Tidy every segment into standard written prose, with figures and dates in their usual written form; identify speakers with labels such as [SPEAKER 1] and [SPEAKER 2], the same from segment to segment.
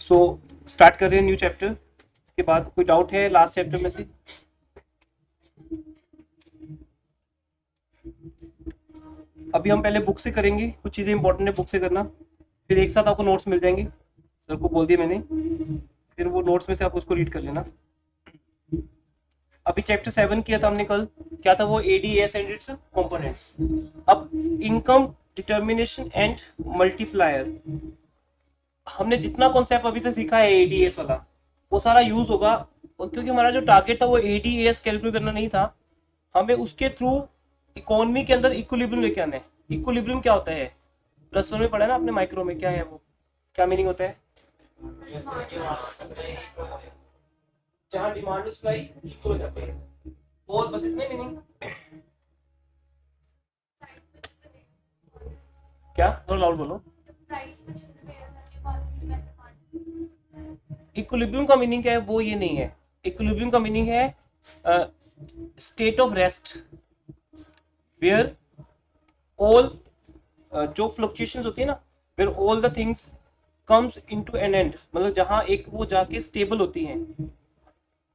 [SPEAKER 1] So start कर रहे हैं न्यू चैप्टर। इसके बाद कोई डाउट है लास्ट चैप्टर में से? अभी हम पहले बुक से करेंगे, कुछ चीज़ें इंपॉर्टेंट है बुक से करना, फिर एक साथ आपको नोट्स मिल जाएंगे, सर को बोल दिया मैंने, फिर वो नोट्स में से आप उसको रीड कर लेना। अभी चैप्टर 7 किया था हमने कल, क्या था वो? ADS and it's components. अब इनकम डिटर्मिनेशन एंड मल्टीप्लायर, हमने जितना कॉन्सेप्ट अभी तक सीखा है एडीएस वाला वो सारा यूज होगा। और क्योंकि हमारा जो टारगेट था वो एडीएस कैलकुलेट करना नहीं था, हमें उसके थ्रू इकोनॉमी के अंदर इक्विलिब्रियम लेके आना है। इक्विलिब्रियम क्या होता है? प्लस वन में पढ़ा है ना आपने माइक्रो में, क्या है वो, क्या मीनिंग होता है? जहाँ डिमांड सप्लाई इक्वल हो जाते हैं, और बस इतने मीनिंग। क्या थोड़ा लाउड बोलो। इक्विलिब्रियम का मीनिंग क्या है वो ये नहीं है। इक्विलिब्रियम का मीनिंग है state of rest where all, जो फ्लक्चुएशंस होती है ना, where all the things comes into an end, मतलब जहां एक वो जाके स्टेबल होती हैं।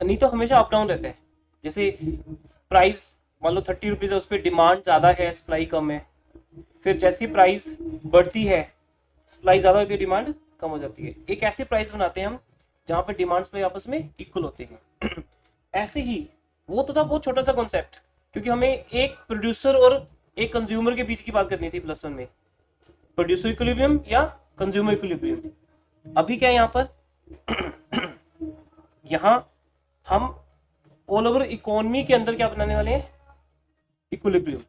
[SPEAKER 1] नहीं तो हमेशा अप डाउन रहता है। जैसे प्राइस मान लो 30 रुपीज है, उस पर डिमांड ज्यादा है सप्लाई कम है, फिर जैसी प्राइस बढ़ती है सप्लाई ज्यादा होती है डिमांड कम हो जाती है। एक ऐसे प्राइस बनाते हैं हम जहां पे डिमांड सप्लाई आपस में इक्वल होते हैं। ऐसे ही वो तो था बहुत छोटा सा कॉन्सेप्ट, क्योंकि हमें एक प्रोड्यूसर और एक कंज्यूमर के बीच की बात करनी थी प्लस वन में, प्रोड्यूसर इक्विलिब्रियम या कंज्यूमर इक्विलिब्रियम। अभी क्या है यहाँ पर? यहाँ हम ऑल ओवर इकोनॉमी के अंदर क्या बनाने वाले हैं? इक्विलिब्रियम।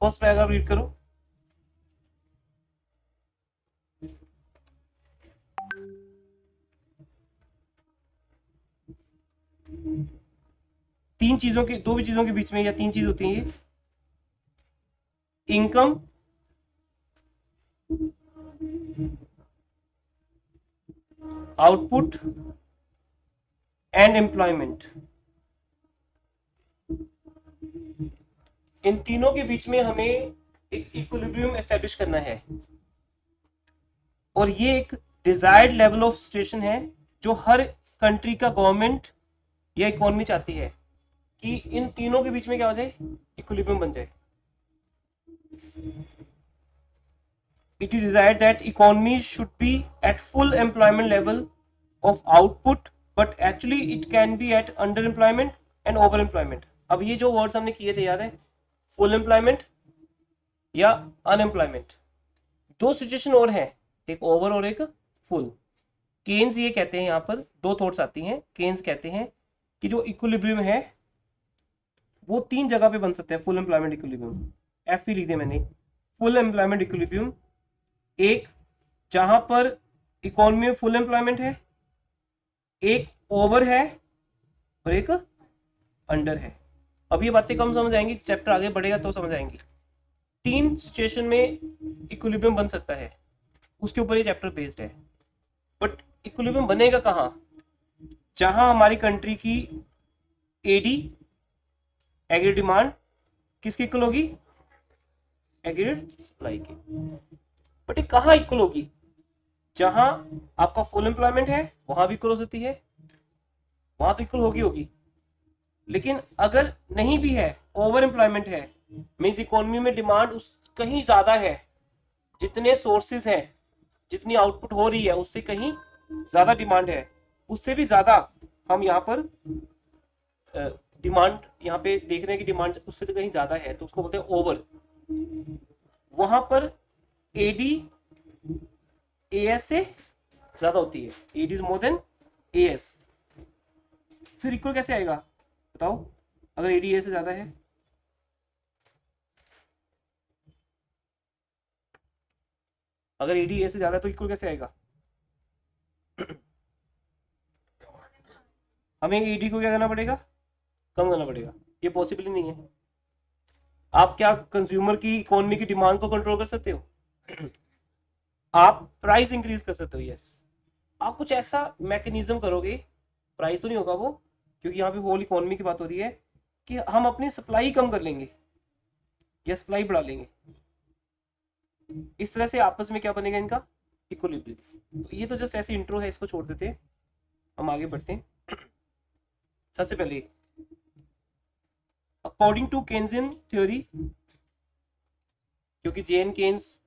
[SPEAKER 1] फर्स्ट पैराग्राफ रीड करो। तीन चीजों के, दो भी चीजों के बीच में या तीन चीज होती है ये, इनकम, आउटपुट एंड एम्प्लॉयमेंट। इन तीनों के बीच में हमें एक इक्विलिब्रियम एस्टेब्लिश करना है, और ये एक डिजायर्ड लेवल ऑफ सिचुएशन है जो हर कंट्री का गवर्नमेंट या इकोनॉमी चाहती है कि इन तीनों के बीच में क्या हो जाए? इक्विलिब्रियम बन जाए। It is desired that economy should be at full employment level of output, but actually it can be at underemployment and overemployment. अब ये जो वर्ड्स हमने किए थे याद है? फुल एम्प्लॉयमेंट या अनएम्प्लॉयमेंट। दो सिचुएशन और है, एक ओवर और एक फुल। केन्स ये कहते हैं, यहाँ पर दो थॉट्स आती हैं। केन्स कहते हैं कि जो इक्विलिब्रियम है वो तीन जगह पे बन सकता है। फुल एम्प्लॉयमेंट इक्विलिब्रियम, एफ ही लिख दिया मैंने। फुल एम्प्लॉयमेंट इक्विलिब्रियम, एक जहां पर इकोनॉमी में फुल एम्प्लॉयमेंट है, एक ओवर है और एक अंडर है। अब ये बातें कम समझ आएंगी, चैप्टर आगे बढ़ेगा तो समझ आएंगी। तीन सिचुएशन में इक्विलिब्रियम बन सकता है, उसके ऊपर ये चैप्टर बेस्ड है। बट इक्विलिब्रियम बनेगा कहाँ? जहां हमारी कंट्री की एडी, एग्रीगेट डिमांड, किसकी इक्वल होगी? एग्रीगेट सप्लाई की। बट ये कहाँ इक्वल होगी? जहां आपका फुल एम्प्लॉयमेंट है वहां भी इक्वल हो सकती है, वहां तो इक्वल होगी। लेकिन अगर नहीं भी है, ओवर एम्प्लॉयमेंट है, मीन्स इकोनॉमी में डिमांड उस कहीं ज्यादा है, जितने सोर्सेज हैं, जितनी आउटपुट हो रही है उससे कहीं ज्यादा डिमांड है, उससे भी ज्यादा हम यहाँ पर डिमांड यहाँ पे देख रहे हैं कि डिमांड उससे तो कहीं ज्यादा है, तो उसको बोलते हैं ओवर। वहां पर एडी एएस से ज्यादा होती है, AD is more than AS. फिर इक्वल कैसे आएगा बताओ, अगर एडी ए से ज्यादा है? अगर एडी ए से ज्यादा है तो इक्वल कैसे आएगा? हमें एडी को क्या करना पड़ेगा? कम करना पड़ेगा। ये पॉसिबल ही नहीं है। आप क्या कंज्यूमर की इकोनॉमी की डिमांड को कंट्रोल कर सकते हो? आप प्राइस इंक्रीज कर सकते हो, यस। आप कुछ ऐसा मैकेनिज्म करोगे, प्राइस तो नहीं होगा वो, क्योंकि यहाँ पे होल इकोनॉमी की बात हो रही है, कि हम अपनी सप्लाई कम कर लेंगे या सप्लाई बढ़ा लेंगे। इस तरह से आपस में क्या बनेगा इनका? इक्विलिब्रियम। तो ये तो जस्ट ऐसी इंट्रो है, इसको छोड़ देते हैं, हम आगे बढ़ते हैं। सबसे पहले अकॉर्डिंग टू केन्जियन थ्योरी, क्योंकि John Keynes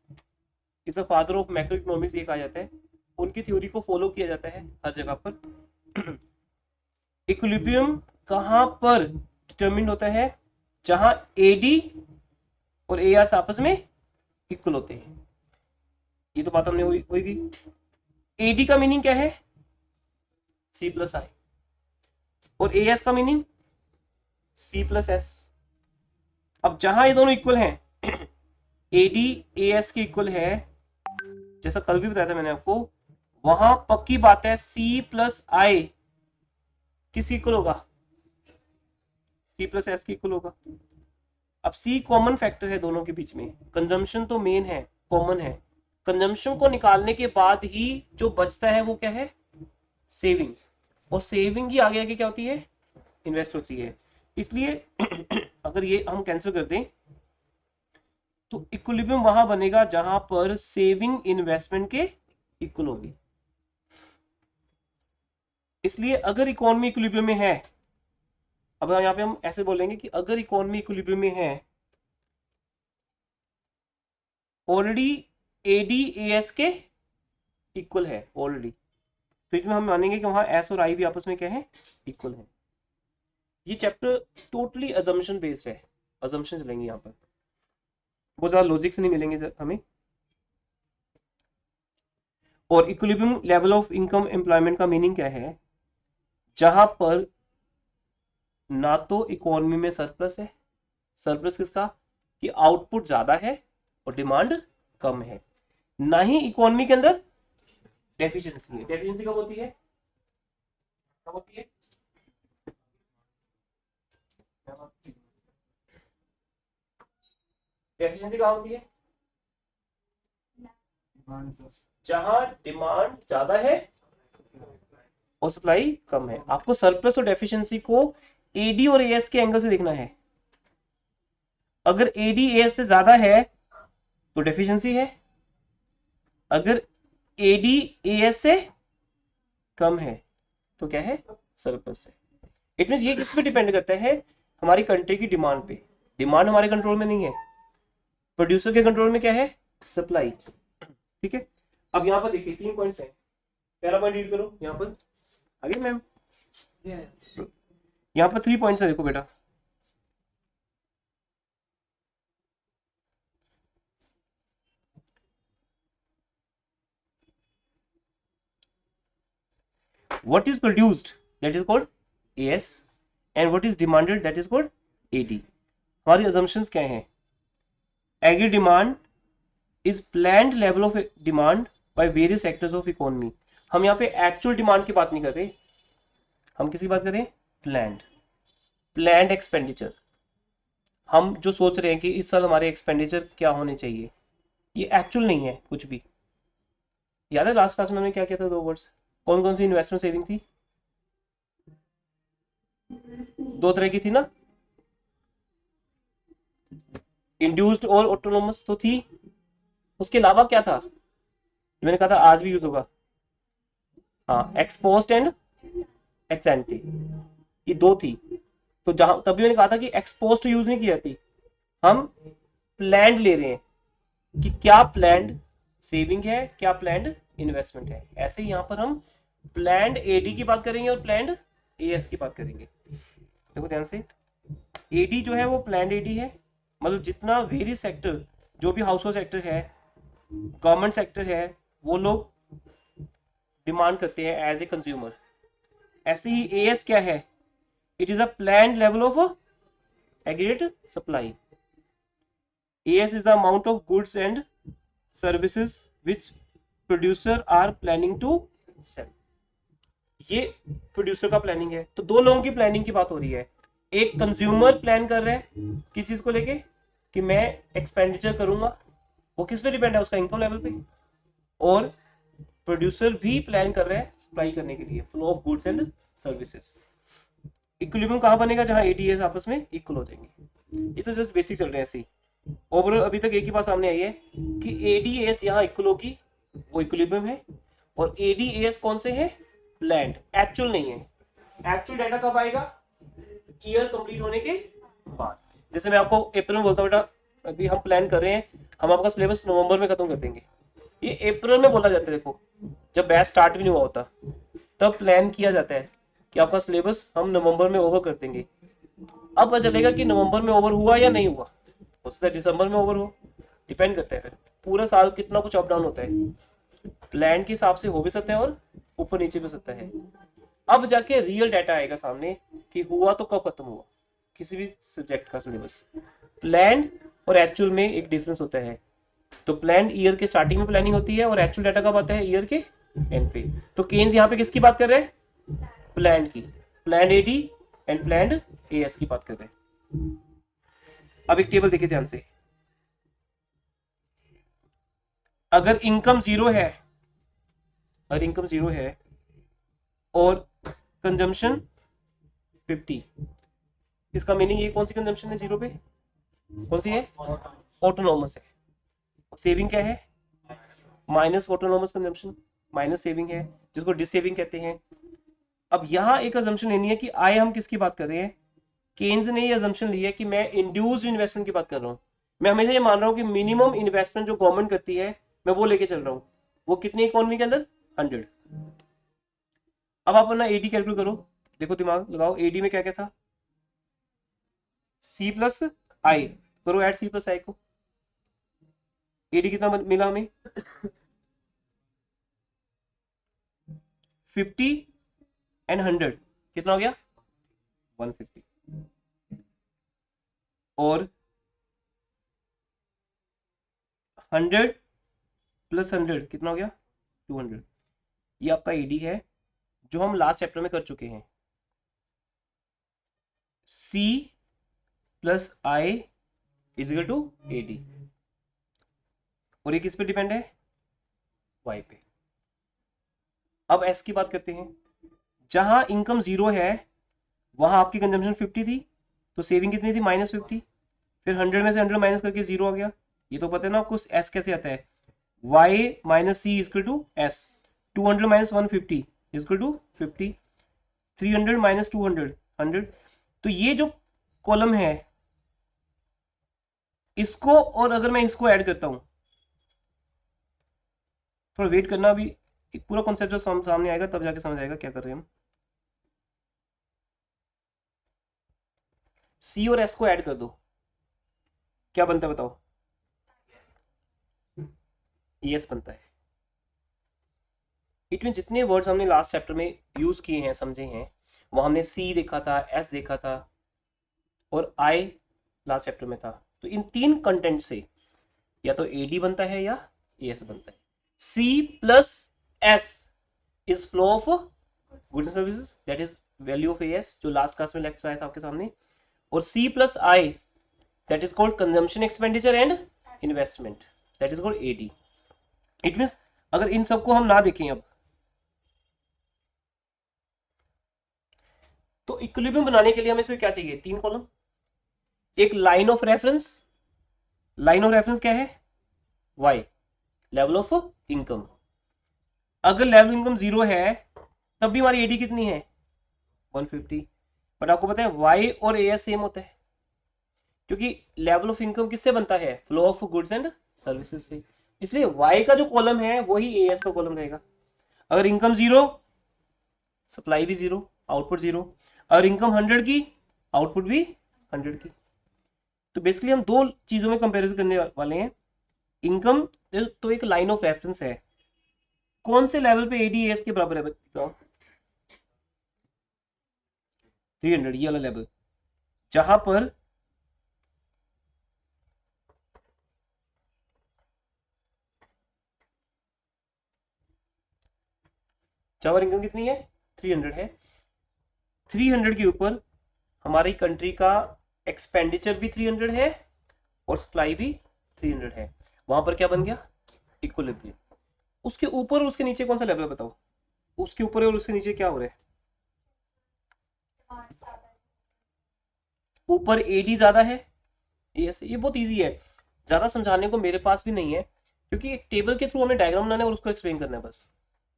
[SPEAKER 1] is the father of macroeconomics ये कहा जाता है, उनकी थ्योरी को फॉलो किया जाता है हर जगह पर। इक्विलिब्रियम कहां पर डिटरमिन होता है, जहां एडी और ए आर आपस में इक्वल होते हैं। ये तो बात हमने होगी। एडी का मीनिंग क्या है, सी प्लस आई, और ए एस का मीनिंग सी प्लस एस। अब जहां ये दोनों इक्वल हैं, एडी ए एस के इक्वल है, जैसा कल भी बताया था मैंने आपको, वहां पक्की बात है सी प्लस आई किस इक्वल होगा, सी प्लस एस के इक्वल होगा। अब सी कॉमन फैक्टर है दोनों के बीच में, कंजम्पशन तो मेन है, कॉमन है। कंजम्पशन को निकालने के बाद ही जो बचता है वो क्या है, सेविंग, और सेविंग ही आगे आगे क्या होती है, इन्वेस्ट होती है। इसलिए अगर ये हम कैंसिल कर दें तो इक्विलिब्रियम वहां बनेगा जहां पर सेविंग इन्वेस्टमेंट के इक्वल होगी। इसलिए अगर इकोनॉमी इक्विलिब्रियम में है, अब यहाँ पे हम ऐसे बोलेंगे कि अगर इकोनॉमी इक्विलिब्रियम में है, ऑलरेडी एडी एएस के इक्वल है ऑलरेडी, तो इसमें हम मानेंगे कि वहां एस और आई भी आपस में क्या है, इक्वल है। ये चैप्टर टोटली अजम्पशन बेस्ड है, अजम्पशन चलेंगे यहाँ पर, बहुत ज्यादा लॉजिक से नहीं मिलेंगे हमें। और equilibrium level of income employment का मीनिंग क्या है, जहां पर ना तो इकोनॉमी में सरप्लस है, सरप्लस किसका, कि आउटपुट ज्यादा है और डिमांड कम है, ना ही इकोनॉमी के अंदर डेफिशिएंसी है। डेफिशिएंसी कब होती है, कब होती है, डेफिशिएंसी कहाँ होती है, जहां डिमांड ज्यादा है और सप्लाई कम है। आपको सरप्लस और डेफिशिएंसी को एडी और एएस के एंगल से देखना है। अगर एडी एएस से ज्यादा है तो डेफिशिएंसी है, अगर एडी एएस से कम है तो क्या है, सरप्लस है। इट मींस ये किस पे डिपेंड करता है, हमारी कंट्री की डिमांड पे। डिमांड हमारे कंट्रोल में नहीं है, प्रोड्यूसर के कंट्रोल में क्या है, सप्लाई। ठीक है, अब यहाँ पर देखिए 3 पॉइंट्स हैं। पहला पॉइंट रीड करो यहाँ पर, आगे मैम यहाँ पर 3 पॉइंट्स है, देखो बेटा। What is produced that is called AS and what is demanded that is called AD। हमारी assumptions क्या हैं, aggregate demand is planned level of demand by various sectors of economy. हम यहाँ पे एक्चुअल डिमांड की बात नहीं कर रहे, हम किसकी बात कर रहे हैं, प्लान्ड एक्सपेंडिचर। हम जो सोच रहे हैं कि इस साल हमारे एक्सपेंडिचर क्या होने चाहिए, ये एक्चुअल नहीं है कुछ भी। याद है लास्ट क्लास में हमने क्या किया था, 2 वर्ड्स, कौन कौन सी इन्वेस्टमेंट सेविंग थी, 2 तरह की थी ना, इंड्यूस्ड और ऑटोनोमस तो थी, उसके अलावा क्या था, मैंने कहा था आज भी यूज होगा, हाँ, एक्सपोज्ड एंड एक्स एंटी, ये 2 थी। तो जहां तभी मैंने कहा था कि एक्सपोज्ड यूज नहीं की जाती, हम प्लान्ड ले रहे हैं कि क्या प्लान्ड सेविंग है, क्या प्लान्ड इन्वेस्टमेंट है। ऐसे ही यहाँ पर हम प्लान्ड एडी की बात करेंगे और प्लान्ड एएस की बात करेंगे। देखो ध्यान से, एडी जो है वो प्लान्ड एडी है, मतलब जितना वेरियस सेक्टर, जो भी हाउस होल्ड सेक्टर है, गवर्नमेंट सेक्टर है, वो लोग डिमांड करते हैं एज ए कंज्यूमर। ऐसे ही एएस क्या है, it is a planned level of aggregate supply. AS is the amount of goods and services which producer are planning to sell. ये प्रोड्यूसर का प्लानिंग है। तो 2 लोगों की प्लानिंग की बात हो रही है, एक कंज्यूमर प्लान कर रहा है किस चीज को लेके, कि मैं एक्सपेंडिचर करूंगा, वो किस पे डिपेंड है, उसका इनकम लेवल पे। और प्रोड्यूसर भी प्लान कर रहा है सप्लाई करने के लिए, flow of goods and services. Equilibrium कहां बनेगा, जहां एडीएस आपस में इक्वल हो जाएंगे। ये तो जस्ट बेसिक चल रहे हैं ऐसे ही। ओवरऑल अभी तक एक ही बात सामने आई है कि एडीएस यहाँ इक्वल होगी वो इक्विलिब्रियम है, और एडी एएस कौन से है, प्लान्ड, एक्चुअल नहीं है। एक्चुअल डाटा कब आएगा, ईयर कंप्लीट होने के बाद। जैसे मैं आपको अप्रैल में बोलता हूँ बेटा अभी हम प्लान कर रहे हैं, हम आपका सिलेबस नवंबर में खत्म कर देंगे, ये अप्रैल में बोला जाता है। देखो जब बैच स्टार्ट भी नहीं हुआ होता तब प्लान किया जाता है कि आपका सिलेबस हम नवंबर में ओवर कर देंगे। अब पता चलेगा कि नवंबर में ओवर हुआ या नहीं हुआ, हो सकता है दिसंबर में ओवर हो, डिपेंड करता है। फिर पूरा साल कितना कुछ अप डाउन होता है, प्लान के हिसाब से हो भी सकता है और ऊपर नीचे भी हो सकता है। अब जाके रियल डाटा आएगा सामने कि हुआ तो कब खत्म हुआ किसी भी सब्जेक्ट का सिलेबस। प्लान और एक्चुअल में एक डिफरेंस होता है। तो प्लान ईयर के स्टार्टिंग में प्लानिंग होती है और एक्चुअल डाटा कब आता है, ईयर के एंड पे। तो केन्स यहाँ पे किसकी बात कर रहे हैं, प्लान की, plan AD and plan AS की बात कर रहे हैं। अब एक टेबल देखिए ध्यान से, अगर इनकम जीरो है, अगर इनकम जीरो है और कंजम्पशन 50, इसका मीनिंग ये कौन सी कंजम्पशन है जीरो पे, कौन सी है, ऑटोनॉमस है। सेविंग क्या है, minus autonomous consumption, minus saving है जिसको डिसेविंग कहते हैं। अब यहाँ एक अजम्पशन लेनी है कि आए हम किसकी बात कर रहे हैं, केन्स ने ये अजम्पशन ली है कि मैं इंड्यूस्ड इन्वेस्टमेंट की बात कर रहा हूँ। मैं हमेशा ये मान रहा हूँ कि मिनिमम इन्वेस्टमेंट जो गवर्नमेंट करती है मैं वो लेके चल रहा हूँ, वो कितनी इकोनॉमी के अंदर, 100। अब आप अपना एडी कैलकुलेट करो, देखो दिमाग लगाओ, एडी में क्या क्या था, सी प्लस आई, करो ऐड सी प्लस आई को, एडी कितना मिला हमें 50 एंड 100 कितना हो गया 150, और 100 प्लस 100 कितना हो गया 200। ये आपका एडी है जो हम लास्ट चैप्टर में कर चुके हैं। C plus I equal to AD, और ये किस पे डिपेंड है, वाई पे। अब एस की बात करते हैं, जहां इनकम जीरो है वहां आपकी कंजम्पशन 50 थी, तो सेविंग कितनी थी -50, फिर 100 में से 100 माइनस करके जीरो आ गया। ये तो पता है ना आपको एस कैसे आता है, y minus C equal to S, 200 minus 150 equal to 50, 300 minus 200 100। तो ये जो कॉलम है इसको, और अगर मैं इसको ऐड करता हूं, थोड़ा वेट करना, अभी एक पूरा कॉन्सेप्ट जो सामने आएगा तब जाके समझ आएगा क्या कर रहे हैं हम। सी और एस को ऐड कर दो, क्या बनता है बताओ, एस बनता है। इट मीन जितने वर्ड्स हमने लास्ट चैप्टर में यूज किए हैं, समझे हैं, वो हमने सी देखा था, एस देखा था, और आई लास्ट चैप्टर में था। तो इन तीन कंटेंट से या तो एडी बनता है या एस बनता है। C plus S is flow of goods and services, that is value of S, जो लास्ट क्लास में लेक्चर आया था आपके सामने। और C plus I that is called consumption expenditure and investment, that is called AD. It means अगर इन सबको हम ना देखें अब, तो इक्विलिब्रियम बनाने के लिए हमें सिर्फ क्या चाहिए, तीन कॉलम, एक line of reference, line of reference क्या है, वाई, लेवल ऑफ इनकम। अगर लेवल इनकम जीरो है तब भी हमारी एडी कितनी है 150, बट आपको पता है वाई और एएस सेम होता है, क्योंकि लेवल ऑफ इनकम किससे बनता है, flow of goods and services से। इसलिए वाई का जो कॉलम है वही एएस का कॉलम रहेगा। अगर इनकम जीरो, सप्लाई भी जीरो, आउटपुट जीरो। अगर इनकम 100 की, आउटपुट भी 100 की। तो बेसिकली हम दो चीजों में कंपैरिजन करने वाले हैं। इनकम तो एक लाइन ऑफ रेफरेंस है, कौन से लेवल पे एडीएस के बराबर है बताओ, 300, ये वाला लेवल, जहां पर चावर इनकम कितनी है 300 है। 300 के ऊपर हमारी कंट्री का एक्सपेंडिचर भी 300 है और सप्लाई भी 300 है, वहां पर क्या बन गया, इक्विलिब्रियम। उसके ऊपर और उसके नीचे कौन सा लेवल है बताओ, उसके ऊपर और उसके नीचे क्या हो रहा है, ऊपर एडी ज्यादा है, ये बहुत इजी है, ज्यादा समझाने को मेरे पास भी नहीं है। क्योंकि एक टेबल के थ्रू हमें डायग्राम बनाना है और उसको एक्सप्लेन करना है बस।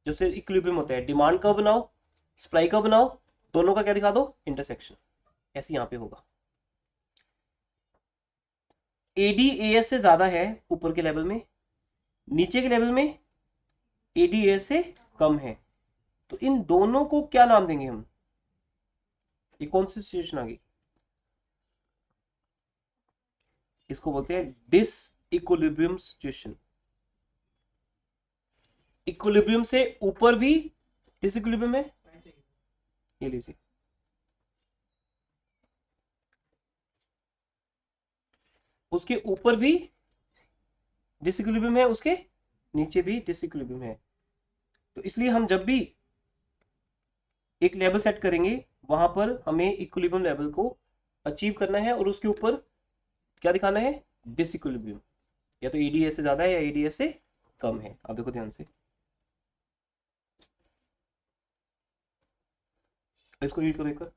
[SPEAKER 1] जैसे इक्विलिब्रियम होता है, डिमांड कर्व बनाओ, सप्लाई कर्व बनाओ, दोनों का क्या दिखा दो, इंटरसेक्शन। ऐसे यहाँ पे होगा। एडी एएस से ज्यादा है ऊपर के लेवल में, नीचे के लेवल में एडी एएस से कम है, तो इन दोनों को क्या नाम देंगे हम? ये कौन सी सिचुएशन आ गई? इसको बोलते हैं डिस इक्विलिब्रियम सिचुएशन। इक्विलिब्रियम से ऊपर भी डिस इक्विलिब्रियम है, ये लीजिए। उसके ऊपर भी डिस इक्विलिब्रियम है, उसके नीचे भी डिस इक्विलिब्रियम है। तो इसलिए हम जब भी एक लेवल सेट करेंगे, वहां पर हमें इक्विलिब्रियम लेवल को अचीव करना है और उसके ऊपर क्या दिखाना है, डिस इक्विलिब्रियम। या तो एडीएस से ज्यादा है या एडीएस से कम है। आप देखो ध्यान से, इसको रीड करो एक बार।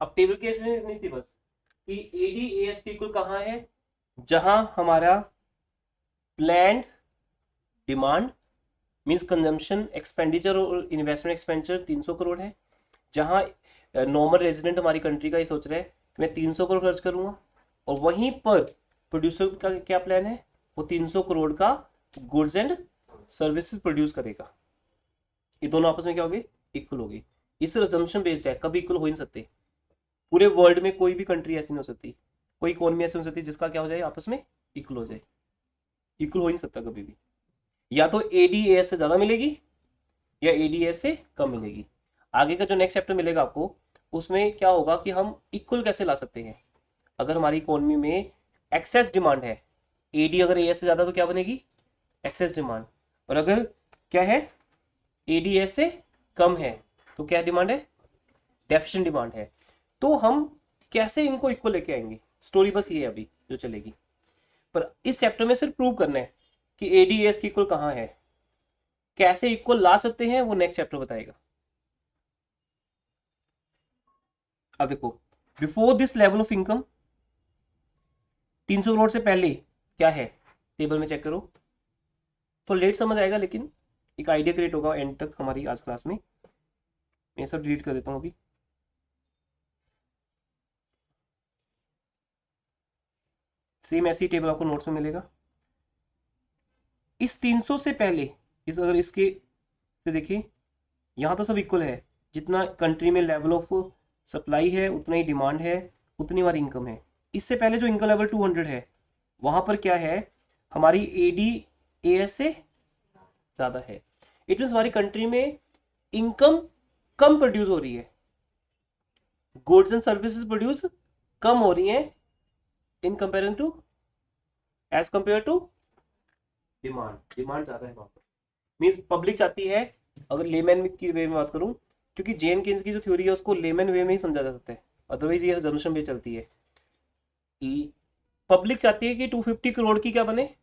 [SPEAKER 1] अब टेबल की नहीं थी बस कि एडीएस की कुल कहाँ है, जहां हमारा planned demand means consumption expenditure और इन्वेस्टमेंट एक्सपेंडिचर 300 करोड़ है, जहां नॉर्मल रेजिडेंट हमारी कंट्री का ही सोच रहे हैं कि मैं 300 करोड़ खर्च करूंगा, और वहीं पर प्रोड्यूसर का क्या प्लान है, वो 300 करोड़ का गुड्स एंड सर्विसेज प्रोड्यूस करेगा। ये दोनों आपस में क्या होगी, इक्वल होगी। इस अजम्पशन बेस्ड है, कभी इक्वल हो ही नहीं सकते। पूरे वर्ल्ड में कोई भी कंट्री ऐसी नहीं हो सकती, कोई इकोनॉमी ऐसी हो सकती जिसका क्या हो जाए, आपस में इक्वल हो जाए। इक्वल हो ही नहीं सकता कभी भी। या तो एडीएस से ज्यादा मिलेगी या एडीएस से कम मिलेगी। आगे का जो नेक्स्ट चैप्टर मिलेगा आपको, उसमें क्या होगा कि हम इक्वल कैसे ला सकते हैं। अगर हमारी इकोनॉमी में एक्सेस डिमांड है, एडी अगर एएस से ज्यादा तो क्या बनेगी, एक्सेस डिमांड। और अगर क्या है, एडीएस से कम है तो क्या डिमांड है, डेफिशिएंट डिमांड है। तो हम कैसे इनको इक्वल लेके आएंगे, स्टोरी बस ये है अभी जो चलेगी। पर इस चैप्टर में सिर्फ प्रूव करना है कि एडीएस की इक्वल कहाँ है, कैसे इक्वल ला सकते हैं वो नेक्स्ट चैप्टर बताएगा। अब देखो, before this level of income 300 crore से पहले क्या है, टेबल में चेक करो। तो लेट समझ आएगा लेकिन एक आइडिया क्रिएट होगा एंड तक हमारी आज क्लास में। मैं सब डिलीट कर देता हूँ अभी। सेम ऐसी टेबल आपको नोट्स में मिलेगा। इस 300 से पहले, इस अगर इसके से देखिए, यहाँ तो सब इक्वल है, जितना कंट्री में लेवल ऑफ सप्लाई है उतना ही डिमांड है, उतनी हमारी इनकम है। इससे पहले जो इनकम लेवल 200 है, वहां पर क्या है, हमारी एडी एएस से ज्यादा है। इट मीन हमारी कंट्री में इनकम कम प्रोड्यूस हो रही है, गुड्स एंड सर्विसेज प्रोड्यूस कम हो रही है in comparison to, as compare to demand. Demand ज्यादा है वहां पर, मीन्स पब्लिक चाहती है। अगर लेमैन की वे में बात करूं, क्योंकि जेन केन्स की जो थ्योरी है उसको लेमैन वे में ही समझा जा सकता है, अदरवाइज ये assumption पे चलती है। पब्लिक चाहती है कि 250 करोड़ की क्या बने,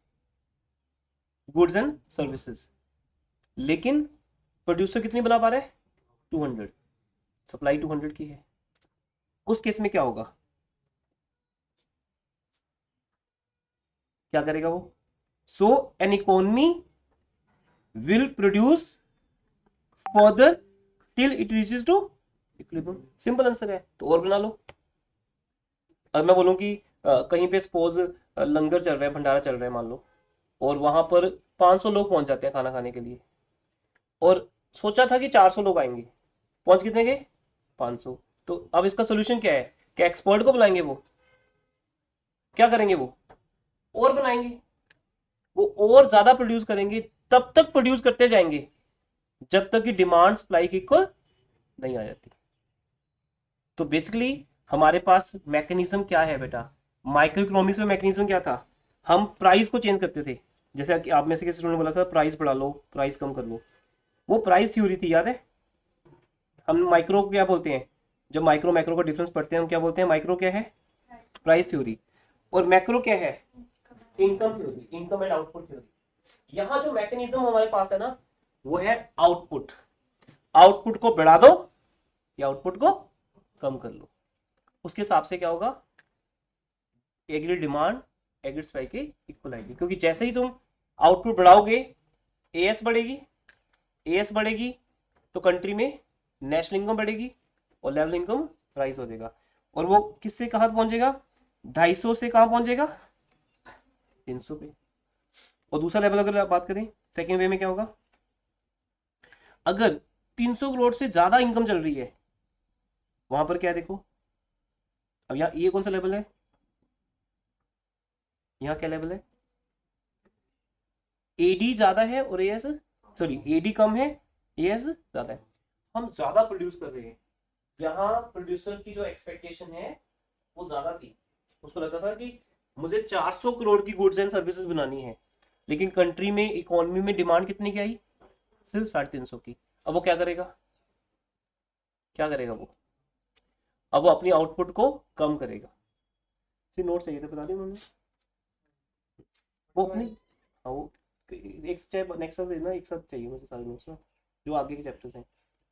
[SPEAKER 1] गुड्स एंड सर्विसेज, लेकिन प्रोड्यूसर कितनी बना पा रहा है, 200, सप्लाई 200 की है। उस केस में क्या होगा, क्या करेगा वो, so an economy will produce further till it reaches to equilibrium. Simple answer है, तो और बना लो। अगर मैं बोलूं कि कहीं पे सपोज लंगर चल रहा है, भंडारा चल रहा है मान लो, और वहां पर 500 लोग पहुंच जाते हैं खाना खाने के लिए, और सोचा था कि 400 लोग आएंगे, पहुंच कितने गए, 500। तो अब इसका सोल्यूशन क्या है? क्या एक्सपर्ट को बुलाएंगे? वो क्या करेंगे? वो और बनाएंगे, वो और ज्यादा प्रोड्यूस करेंगे, तब तक प्रोड्यूस करते जाएंगे जब तक कि डिमांड सप्लाई की इक्वल नहीं आ जाती। तो बेसिकली हमारे पास मैकेनिज्म क्या है बेटा? माइक्रो इकोनॉमिक्स में मैकेनिज्म क्या था? हम प्राइस को चेंज करते थे। जैसे कि आप में से किसी स्टूडेंट ने बोला था प्राइस बढ़ा लो, प्राइस कम कर लो, वो प्राइस थ्योरी थी, याद है? हम माइक्रो को क्या बोलते हैं? जब माइक्रो मैक्रो का डिफरेंस पढ़ते हैं हम क्या बोलते हैं? माइक्रो क्या है? Price theory. और मैक्रो क्या है? Income theory, income and output theory. यहाँ जो मैकेनिज्म हमारे पास है ना, वो है आउटपुट। आउटपुट को बढ़ा दो या आउटपुट को कम कर लो, उसके हिसाब से क्या होगा? एग्रीड डिमांड एग्रीड सप्लाई के इक्वल आएगी। क्योंकि जैसे ही तुम आउटपुट बढ़ाओगे, एएस बढ़ेगी, एएस बढ़ेगी तो कंट्री में नेशनल इनकम बढ़ेगी और लेवल इनकम राइज हो जाएगा। और वो किससे कहां पहुंचेगा? 250 से कहां पहुंचेगा? 300 पे। और दूसरा लेवल अगर आप बात करें सेकेंड वे में, क्या होगा? अगर 300 करोड़ से ज्यादा इनकम चल रही है, वहां पर क्या है देखो, अब यहाँ ये कौन सा लेवल है? यहाँ क्या लेवल है? एडी ज्यादा है और एएस, सॉरी एडी कम है, एएस ज्यादा है। हम ज्यादा प्रोड्यूस कर रहे हैं। यहाँ प्रोड्यूसर की जो एक्सपेक्टेशन है वो ज्यादा थी। उसको लगता था कि मुझे 400 करोड़ की गुड्स एंड सर्विसेज बनानी है, लेकिन कंट्री में इकोनॉमी में डिमांड कितनी की आई? सिर्फ 350 की। अब वो क्या करेगा? क्या करेगा वो? अब वो अपनी आउटपुट को कम करेगा। नोट चाहिए थे, बता दी उन्होंने। वो अपनी, हाँ वो एक स्टेप नेक्स्ट देना, एक साथ चाहिए मुझे सारे नोट्स ना, जो आगे के चैप्टर्स हैं।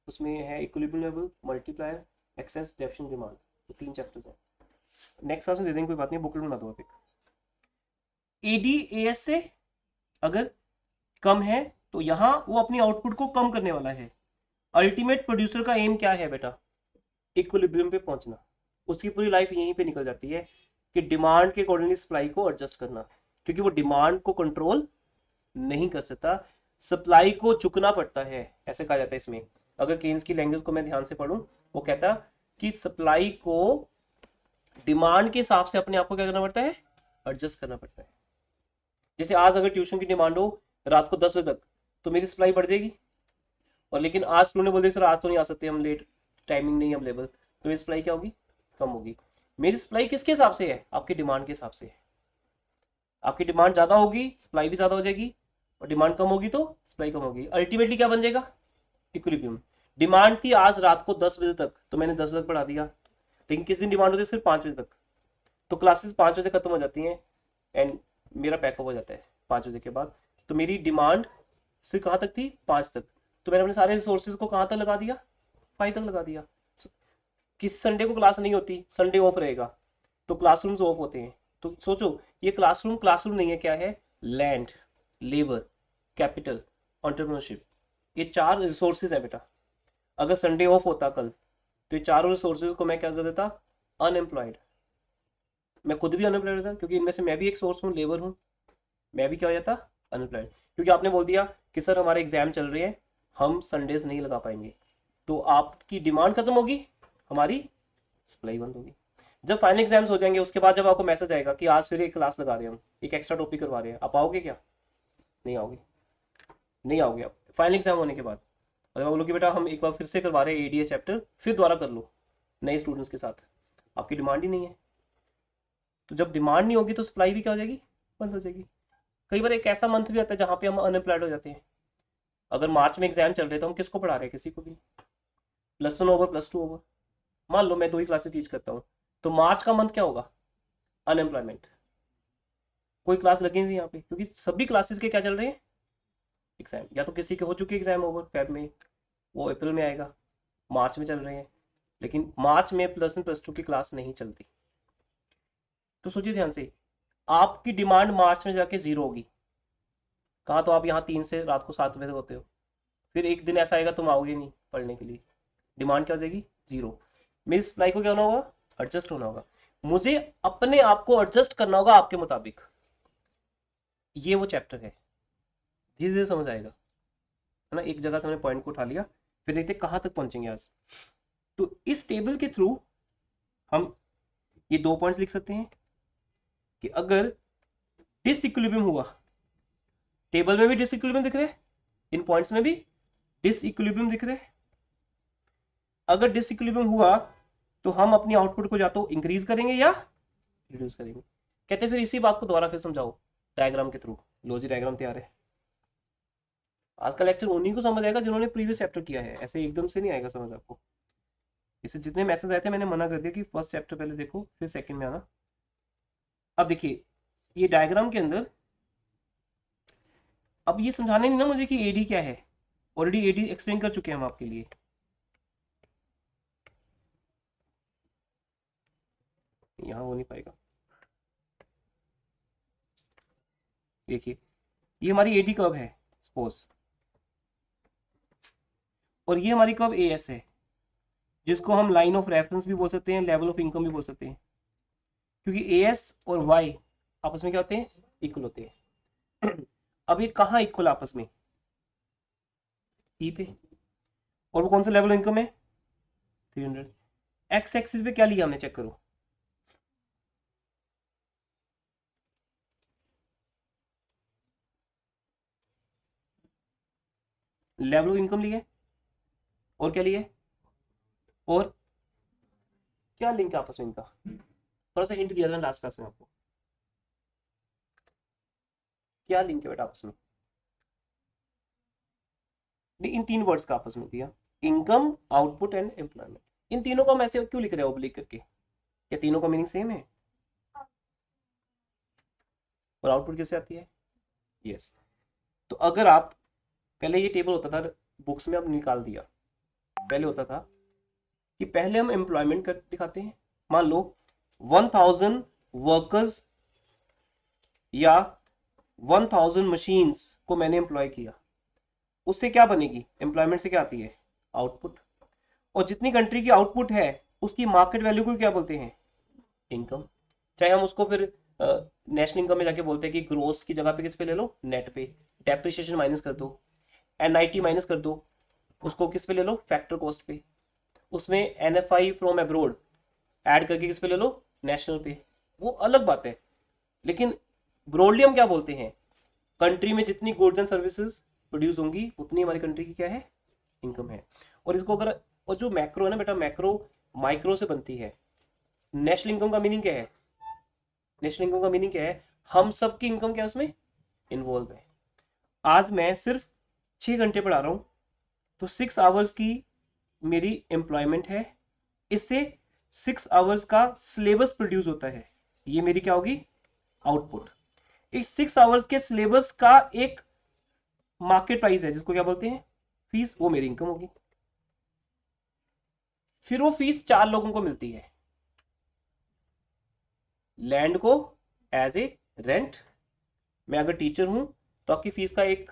[SPEAKER 1] उसमें है equilibrium level, multiplier, excess, deficient demand, तो 3 चैप्टर्स हैं। नेक्स्ट क्लास में दे देंगे, कोई बात नहीं, बुकलेट बना दो आप एक। एडीएएस से अगर कम है तो यहाँ वो अपनी आउटपुट को कम करने वाला है। अल्टीमेट प्रोड्यूसर का एम क्या है बेटा? इक्विलिब्रियम पे पहुंचना। उसकी पूरी लाइफ यहीं पे निकल जाती है कि डिमांड के अकॉर्डिंगली सप्लाई को एडजस्ट करना, क्योंकि वो डिमांड को कंट्रोल नहीं कर सकता, सप्लाई को चुकना पड़ता है, ऐसे कहा जाता है इसमें। अगर केन्स की लैंग्वेज को मैं ध्यान से पढ़ूं, वो कहता कि सप्लाई को डिमांड के हिसाब से अपने आप को क्या करना पड़ता है? एडजस्ट करना पड़ता है। जैसे आज अगर ट्यूशन की डिमांड हो रात को 10 बजे तक, तो मेरी सप्लाई बढ़ जाएगी। और लेकिन आज स्टूडेंट बोल दे सर आज तो नहीं आ सकते हम, लेट, टाइमिंग नहीं अवेलेबल, तो मेरी सप्लाई क्या होगी? कम होगी। मेरी सप्लाई किसके हिसाब से है? आपकी डिमांड के हिसाब से है। आपकी डिमांड ज्यादा होगी सप्लाई भी ज्यादा हो जाएगी, और डिमांड कम होगी तो सप्लाई कम होगी। अल्टीमेटली क्या बन जाएगा? इक्विलिब्रियम। डिमांड थी आज रात को 10 बजे तक, तो मैंने 10 बजे तक बढ़ा दिया, लेकिन किस दिन डिमांड होती है? सिर्फ 5 बजे तक, तो क्लासेस 5 बजे खत्म हो जाती हैं एंड मेरा पैकअप हो जाता है 5 बजे के बाद। तो मेरी डिमांड सिर्फ कहाँ तक थी? 5 तक, तो मैंने अपने सारे रिसोर्सेज को कहाँ तक लगा दिया? 5 तक लगा दिया। किस संडे को क्लास नहीं होती? संडे ऑफ रहेगा, तो क्लासरूम्स ऑफ होते हैं। तो सोचो, ये क्लासरूम क्लासरूम नहीं है, क्या है? लैंड, लेबर, कैपिटल, एंटरप्रेन्योरशिप, ये 4 रिसोर्सेज है बेटा। अगर संडे ऑफ होता कल, तो ये चारों रिसोर्सेज को मैं क्या कर देता? अनएम्प्लॉयड। मैं खुद भी अनएम्प्लॉयड होता, क्योंकि इनमें से मैं भी एक सोर्स हूँ, लेबर हूँ। मैं भी क्या हो जाता? अनएम्प्लॉयड। क्योंकि आपने बोल दिया कि सर हमारे एग्जाम चल रहे हैं, हम संडेज नहीं लगा पाएंगे, तो आपकी डिमांड खत्म होगी, हमारी सप्लाई बंद होगी। जब फाइनल एग्जाम्स हो जाएंगे उसके बाद जब आपको मैसेज आएगा कि आज फिर एक क्लास लगा रहे हैं हम, एक एक्स्ट्रा टॉपिक करवा रहे हैं, आप आओगे क्या? नहीं आओगे, नहीं आओगे आप फाइनल एग्जाम होने के बाद। अगर मैं बोलूँ कि बेटा हम एक बार फिर से करवा रहे हैं एडीए चैप्टर, फिर दोबारा कर लो नए स्टूडेंट्स के साथ, आपकी डिमांड ही नहीं है। तो जब डिमांड नहीं होगी तो सप्लाई भी क्या हो जाएगी? बंद हो जाएगी। कई बार एक ऐसा मंथ भी आता है जहाँ पे हम अनएम्प्लॉयड हो जाते हैं। अगर मार्च में एग्जाम चल रहे तो हम किसको पढ़ा रहे हैं? किसी को भी। +1 ओवर, +2 ओवर, मान लो मैं 2 ही क्लासेस टीच करता हूँ, तो मार्च का मंथ क्या होगा? अनएम्प्लॉयमेंट। कोई क्लास लगी नहीं यहाँ पे, क्योंकि सभी क्लासेस के क्या चल रहे हैं? एग्जाम। या तो किसी के हो चुके एग्जाम ओवर फेब में, वो अप्रैल में आएगा, मार्च में चल रहे हैं, लेकिन मार्च में +1 +2 की क्लास नहीं चलती। तो सोचिए ध्यान से, आपकी डिमांड मार्च में जाके 0 होगी। कहा तो आप यहाँ 3 से रात को 7 बजे तक होते हो, फिर एक दिन ऐसा आएगा तुम आओगे नहीं पढ़ने के लिए, डिमांड क्या हो जाएगी? 0। मेरी सप्लाई को क्या होना होगा? एडजस्ट होना होगा। मुझे अपने आप को एडजस्ट करना होगा आपके मुताबिक। ये वो चैप्टर है, धीरे धीरे समझ आएगा, है ना। एक जगह से मैंने पॉइंट को उठा लिया, फिर देखते कहाँ तक पहुंचेंगे आज। तो इस टेबल के थ्रू हम ये 2 पॉइंट्स लिख सकते हैं कि अगर डिसइक्विलिब्रियम हुआ, टेबल में भी डिसइक्विलिब्रियम दिख रहे हैं, इन पॉइंट्स में भी डिसइक्विलिब्रियम दिख रहे हैं, अगर डिसइक्विलिब्रियम हुआ तो हम अपनी आउटपुट को या तो इंक्रीज करेंगे या रिड्यूस करेंगे। कहते हैं फिर इसी बात को दोबारा फिर समझाओ डायग्राम के थ्रू। लो जी डायग्राम तैयार है। आज का लेक्चर उन्हीं को समझ आएगा जिन्होंने प्रीवियस चैप्टर किया है, ऐसे एकदम से नहीं आएगा समझ आपको। इससे जितने मैसेज आए थे मैंने मना कर दिया कि फर्स्ट चैप्टर पहले देखो फिर सेकंड में आना। अब देखिए ये डायग्राम के अंदर, अब ये समझाने नहीं ना मुझे कि एडी क्या है, ऑलरेडी एडी एक्सप्लेन कर चुके हैं हम आपके लिए। यहाँ हो नहीं पाएगा। देखिए ये हमारी एडी कर्व है सपोज, और ये हमारी कर्व एएस है, जिसको हम लाइन ऑफ रेफरेंस भी बोल सकते हैं, लेवल ऑफ इनकम भी बोल सकते हैं, क्योंकि एएस और वाई आपस में क्या होते हैं, इक्वल होते हैं। अब ये कहाँ इक्वल आपस में, ई पे, और वो कौन सा लेवल ऑफ इनकम है, 300। एक्स एक्सिस पे क्या लिया हमने, चेक करो, लेवल ऑफ इनकम लिए, और क्या लिए, और क्या लिंक है आपस में इनका, थोड़ा सा हिंट दिया था लास्ट क्लास में आपको, क्या लिंक है बेटा आपस में, इन 3 वर्ड्स का आपस में दिया, इनकम, आउटपुट एंड एम्प्लॉयमेंट। इन तीनों को हम ऐसे क्यों लिख रहे हैं ओब्लिक करके, क्या तीनों का मीनिंग सेम है, और आउटपुट कैसे आती है, यस। तो अगर आप, पहले ये टेबल होता था बुक्स में, अब निकाल दिया, पहले होता था कि पहले हम एम्प्लॉयमेंट कर दिखाते हैं, मान लो 1000 वर्कर्स या 1000 मशीन्स को मैंने एम्प्लॉय किया, उससे क्या बनेगी, एम्प्लॉयमेंट से क्या आती है, आउटपुट। और जितनी कंट्री की आउटपुट है उसकी मार्केट वैल्यू को क्या बोलते हैं, इनकम। चाहे हम उसको फिर नेशनल इनकम में जाके बोलते हैं कि ग्रोस की जगह पे किस पे ले लो, नेट पे, डेप्रिसिएशन माइनस कर दो, एनआईटी माइनस कर दो, उसको किस पे ले लो, फैक्टर कॉस्ट पे, उसमें एनएफआई फ्रॉम अब्रोड ऐड करके किस पे ले लो, नेशनल पे, वो अलग बात है। लेकिन ब्रॉडली हम क्या बोलते हैं, कंट्री में जितनी गुड्स एंड सर्विसेज प्रोड्यूस होंगी उतनी हमारी कंट्री की क्या है, इनकम है। और इसको अगर, और जो मैक्रो है ना बेटा, मैक्रो माइक्रो से बनती है। नेशनल इनकम का मीनिंग क्या है, नेशनल इनकम का मीनिंग क्या है, हम सब की इनकम क्या है उसमें इन्वॉल्व है। आज मैं सिर्फ 6 घंटे पढ़ा रहा हूं, तो 6 आवर्स की मेरी एम्प्लॉयमेंट है, इससे 6 आवर्स का सिलेबस प्रोड्यूस होता है, ये मेरी क्या होगी, आउटपुट। इस 6 आवर्स के सिलेबस का एक मार्केट प्राइस है जिसको क्या बोलते हैं, फीस, वो मेरी इनकम होगी। फिर वो फीस 4 लोगों को मिलती है, लैंड को एज ए रेंट, मैं अगर टीचर हूं तो आपकी फीस का एक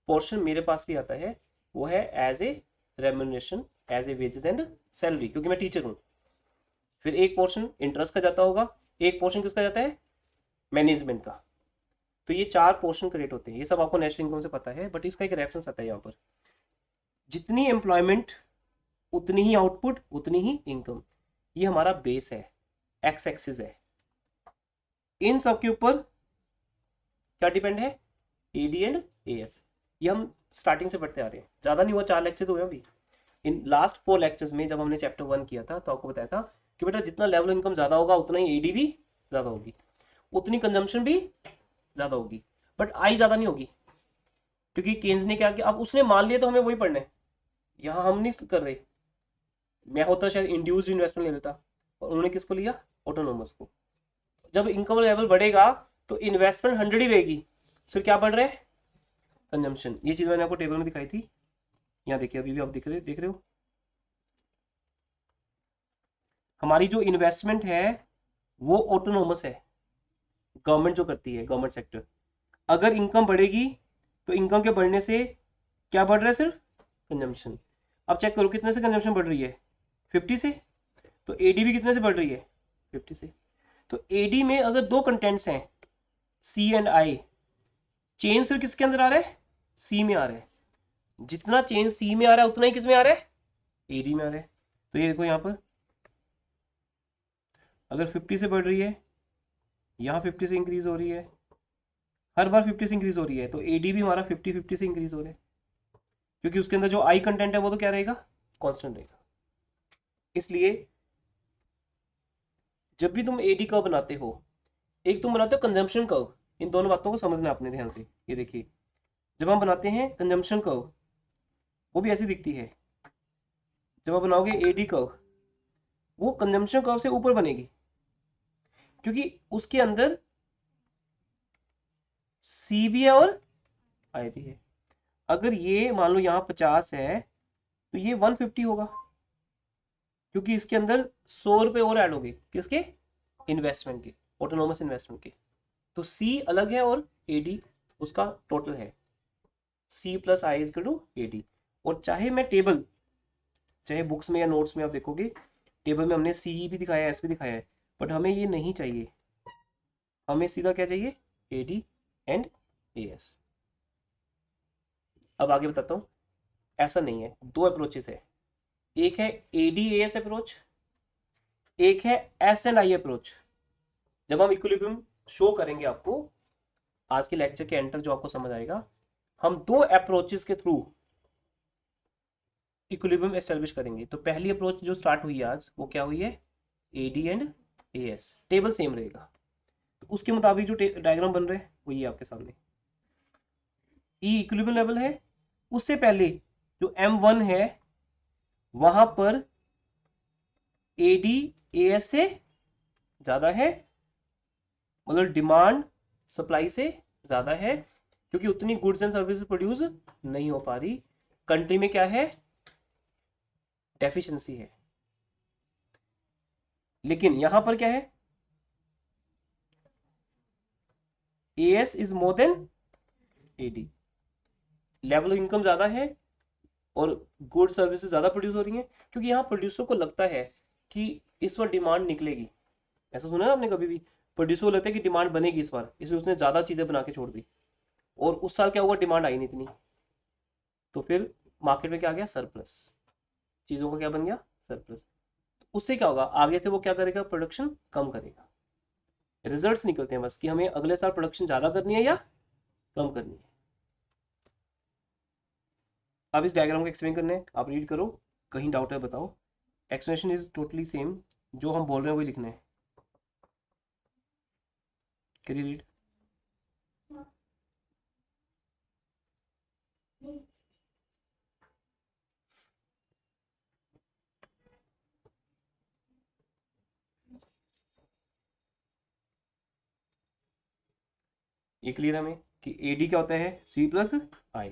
[SPEAKER 1] पोर्शन मेरे पास भी आता है, वो है as a remuneration, as a wages and salary, क्योंकि मैं टीचर हूं। फिर एक पोर्शन इंटरेस्ट का जाता होगा, एक पोर्शन किसका जाता है, मैनेजमेंट का। तो ये 4 पोर्शन क्रिएट होते हैं, ये सब आपको नेशनल इनकम से पता है, बट इसका एक रेफरेंस आता है यहाँ पर, जितनी एम्प्लॉयमेंट उतनी ही आउटपुट उतनी ही इनकम, ये हमारा बेस है, एक्स एक्सिस है। इन सब के ऊपर क्या डिपेंड है, एडी एंड एएस। ये हम स्टार्टिंग से पढ़ते आ रहे हैं, ज्यादा नहीं हुआ, 4 लेक्चर तो हुए अभी। इन लास्ट 4 लेक्चर्स में जब हमने चैप्टर 1 किया था तो आपको बताया था कि बेटा जितना लेवल इनकम ज्यादा होगा उतना ही एडी भी ज्यादा होगी, उतनी कंजम्पशन भी ज्यादा होगी, बट आई ज्यादा नहीं होगी। क्योंकि केन्स ने क्या किया, अब उसने मान लिया तो हमें वही पढ़ना है, यहाँ हम नहीं कर रहे। मैं होता शायद इंड्यूस्ड इन्वेस्टमेंट ले लेता, और उन्होंने किसको लिया, ऑटोनोमस को। जब इनकम लेवल बढ़ेगा तो इन्वेस्टमेंट 100 ही रहेगी, फिर क्या बढ़ रहा है, कंजम्पशन। ये चीज मैंने आपको टेबल में दिखाई थी, यहाँ देखिए अभी भी आप देख रहे हो, हमारी जो इन्वेस्टमेंट है वो ऑटोनोमस है, गवर्नमेंट जो करती है, गवर्नमेंट सेक्टर। अगर इनकम बढ़ेगी तो इनकम के बढ़ने से क्या बढ़ रहा है, सिर्फ कंजम्पशन। अब चेक करो कितने से कंजम्पशन बढ़ रही है, 50 से, तो एडी भी कितने से बढ़ रही है, 50 से। तो एडी में अगर 2 कंटेंट्स हैं, सी एंड आई, चेंज सिर्फ किसके अंदर आ रहा है, सी में आ रहा है। जितना चेंज सी में आ रहा है उतना ही किस में आ रहा है, एडी में आ रहा है। तो ये देखो यहाँ पर अगर 50 से बढ़ रही है, यहाँ 50 से इंक्रीज हो रही है, हर बार 50 से इंक्रीज हो रही है, तो एडी भी हमारा 50 से इंक्रीज हो रहा है, क्योंकि उसके अंदर जो आई कंटेंट है वो तो क्या रहेगा, कांस्टेंट रहेगा। इसलिए जब भी तुम एडी कर्व बनाते हो, एक तुम बनाते हो कंजम्पशन कर्व, इन दोनों बातों को समझना अपने ध्यान से। ये देखिए, जब हम बनाते हैं कंजम्पशन कर्व, वो भी ऐसी दिखती है। जब आप बनाओगे एडी कर्व, वो कंजम्पशन कर्व से ऊपर बनेगी, क्योंकि उसके अंदर सी भी है और आई भी है। अगर ये मान लो यहाँ 50 है, तो ये 150 होगा, क्योंकि इसके अंदर 100 रुपए और ऐड हो गए, किसके, इन्वेस्टमेंट के, ऑटोनोमस इन्वेस्टमेंट के। तो सी अलग है और एडी उसका टोटल है, C plus I is to AD. और चाहे मैं टेबल, चाहे बुक्स में या नोट्स में आप देखोगे, टेबल में हमने सी भी दिखाया है, एस भी दिखाया है, बट हमें ये नहीं चाहिए। हमें सीधा क्या चाहिए, एडी एंड ए एस। अब आगे बताता हूँ। ऐसा नहीं है, दो अप्रोचेस है, एक है एडी ए एस अप्रोच, एक है एस एंड आई अप्रोच। जब हम इक्विलिब्रियम शो करेंगे आपको आज के लेक्चर के एंड तक, जो आपको समझ आएगा, हम दो अप्रोचेस के थ्रू इक्विलिब्रियम एस्टेब्लिश करेंगे। तो पहली अप्रोच जो स्टार्ट हुई आज, वो क्या हुई है, AD and A S. Table same रहेगा, तो उसके मुताबिक जो डायग्राम बन रहे हैं वो ये आपके सामने। ई इक्विलिब्रियम लेवल है, उससे पहले जो M1 है वहां पर एडी ए एस से ज्यादा है, मतलब डिमांड सप्लाई से ज्यादा है, क्योंकि उतनी गुड्स एंड सर्विसेज प्रोड्यूस नहीं हो पा रही, कंट्री में क्या है, डेफिशिएंसी है। लेकिन यहां पर क्या है, AS is more than AD, level of income ज्यादा है और गुड सर्विसेज ज्यादा प्रोड्यूस हो रही हैं, क्योंकि यहाँ प्रोड्यूसर को लगता है कि इस बार डिमांड निकलेगी। ऐसा सुना है आपने कभी भी, प्रोड्यूसर को लगता है कि डिमांड बनेगी इस बार, इसलिए उसने ज्यादा चीजें बना के छोड़ दी, और उस साल क्या हुआ, डिमांड आई नहीं इतनी, तो फिर मार्केट में क्या आ गया, सरप्लस, चीजों का क्या बन गया, सरप्लस। उससे क्या होगा, आगे से वो क्या करेगा, प्रोडक्शन कम करेगा। रिजल्ट्स निकलते हैं बस कि हमें अगले साल प्रोडक्शन ज्यादा करनी है या कम करनी है। अब इस डायग्राम को एक्सप्लेन करने हैं, आप रीड करो, कहीं डाउट है बताओ। एक्सप्लेनेशन इज टोटली सेम, जो हम बोल रहे हैं वही लिखना है। करिए रीड। ये क्लियर हमें कि एडी क्या होता है, सी प्लस आई,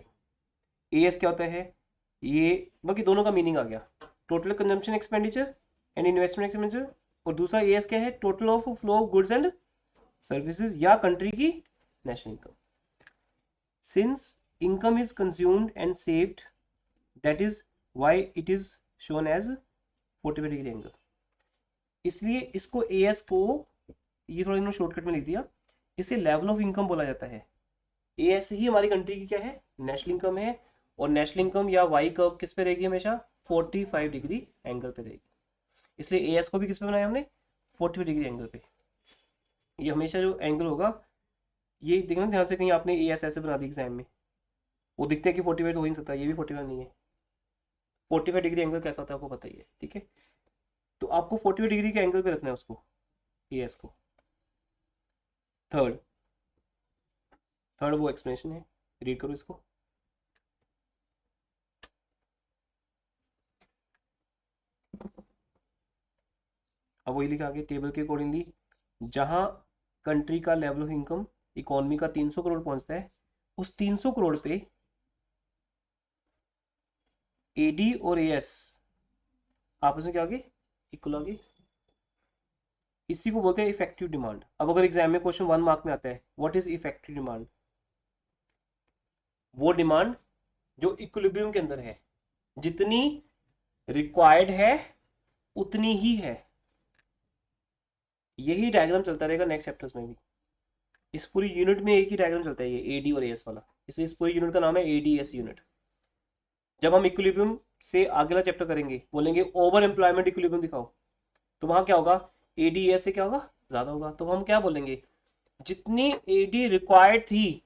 [SPEAKER 1] ए एस क्या होता है, ये बाकी दोनों का मीनिंग आ गया, total consumption expenditure and investment expenditure. और दूसरा ए एस क्या है, total of flow of goods and services या कंट्री की national income. Since income is consumed and saved, that is why it is shown as 45 degree angle. इसलिए इसको A S को, ये थोड़ा इन्होंने शॉर्टकट में लिख दिया, इसे लेवल ऑफ इनकम बोला जाता है। ए एस ही हमारी कंट्री की क्या है, नेशनल इनकम है, और नेशनल इनकम या वाई कर्व किस पे रहेगी, हमेशा 45 डिग्री एंगल पे रहेगी। इसलिए ए एस को भी किस पे बनाया हमने, 45 डिग्री एंगल पे। ये हमेशा जो एंगल होगा, ये देखना ध्यान से, कहीं आपने ए एस ऐसे बना दी एग्जाम में, वो दिखते हैं कि 45 तो हो ही नहीं सकता, ये भी 45 नहीं है। 45 डिग्री एंगल कैसा होता है आपको बताइए, ठीक है। तो आपको 45 डिग्री के एंगल पे रखना है उसको, ए एस को। थर्ड, थर्ड वो एक्सप्लेनेशन है, रीड करो इसको। अब वही लिखा आगे, टेबल के अकॉर्डिंगली जहां कंट्री का लेवल ऑफ इनकम इकोनॉमी का 300 करोड़ पहुंचता है, उस 300 करोड़ पे एडी और एएस आपस में क्या होगी, इक्वल होगी। इसी को बोलते हैं इफेक्टिव डिमांड। अब अगर एग्जाम में क्वेश्चन 1 मार्क में आता है, व्हाट इज इफेक्टिव डिमांड, वो डिमांड जो इक्विलिब्रियम के अंदर है, जितनी रिक्वायर्ड है उतनी ही है। यही डायग्राम चलता रहेगा नेक्स्ट चैप्टर्स में भी। इस पूरी यूनिट में एक ही डायग्राम चलता है, ये एडी और एएस वाला, इसलिए इस पूरी यूनिट का नाम है एडीएस यूनिट। जब हम इक्विलिब्रियम से अगला चैप्टर करेंगे, बोलेंगे ओवर एम्प्लॉयमेंट इक्विलिब्रियम दिखाओ, तो वहां क्या होगा, एडीएस से क्या होगा, ज्यादा होगा, तो हम क्या बोलेंगे, जितनी एडी रिक्वायर्ड थी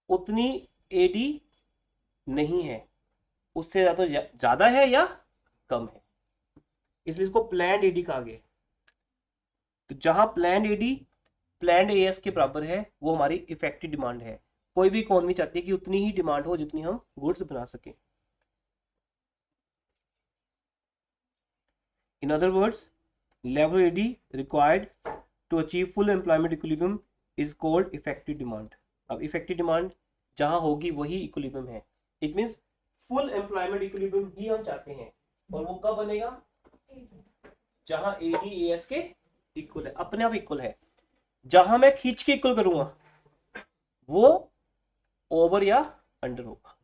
[SPEAKER 1] उतनी एडी नहीं है, उससे ज्यादा ज्यादा है या कम है, इसलिए इसको प्लान्ड एडी कहा गया। तो जहां प्लान्ड एडी प्लान्ड एएस के बराबर है वो हमारी इफेक्टिव डिमांड है। कोई भी इकोनॉमी चाहती है कि उतनी ही डिमांड हो जितनी हम गुड्स बना सके। In other words, level AD required to achieve full employment equilibrium is called effective demand. अब इफेक्टिव डिमांड जहां होगी वही इक्विलिब्रियम है। It means full employment equilibrium ही हम चाहते हैं, और वो कब बनेगा, जहां एडी एएस के इक्वल है, अपने आप इक्वल है। जहां मैं खींच के इक्वल करूंगा वो ओवर या अंडर होगा।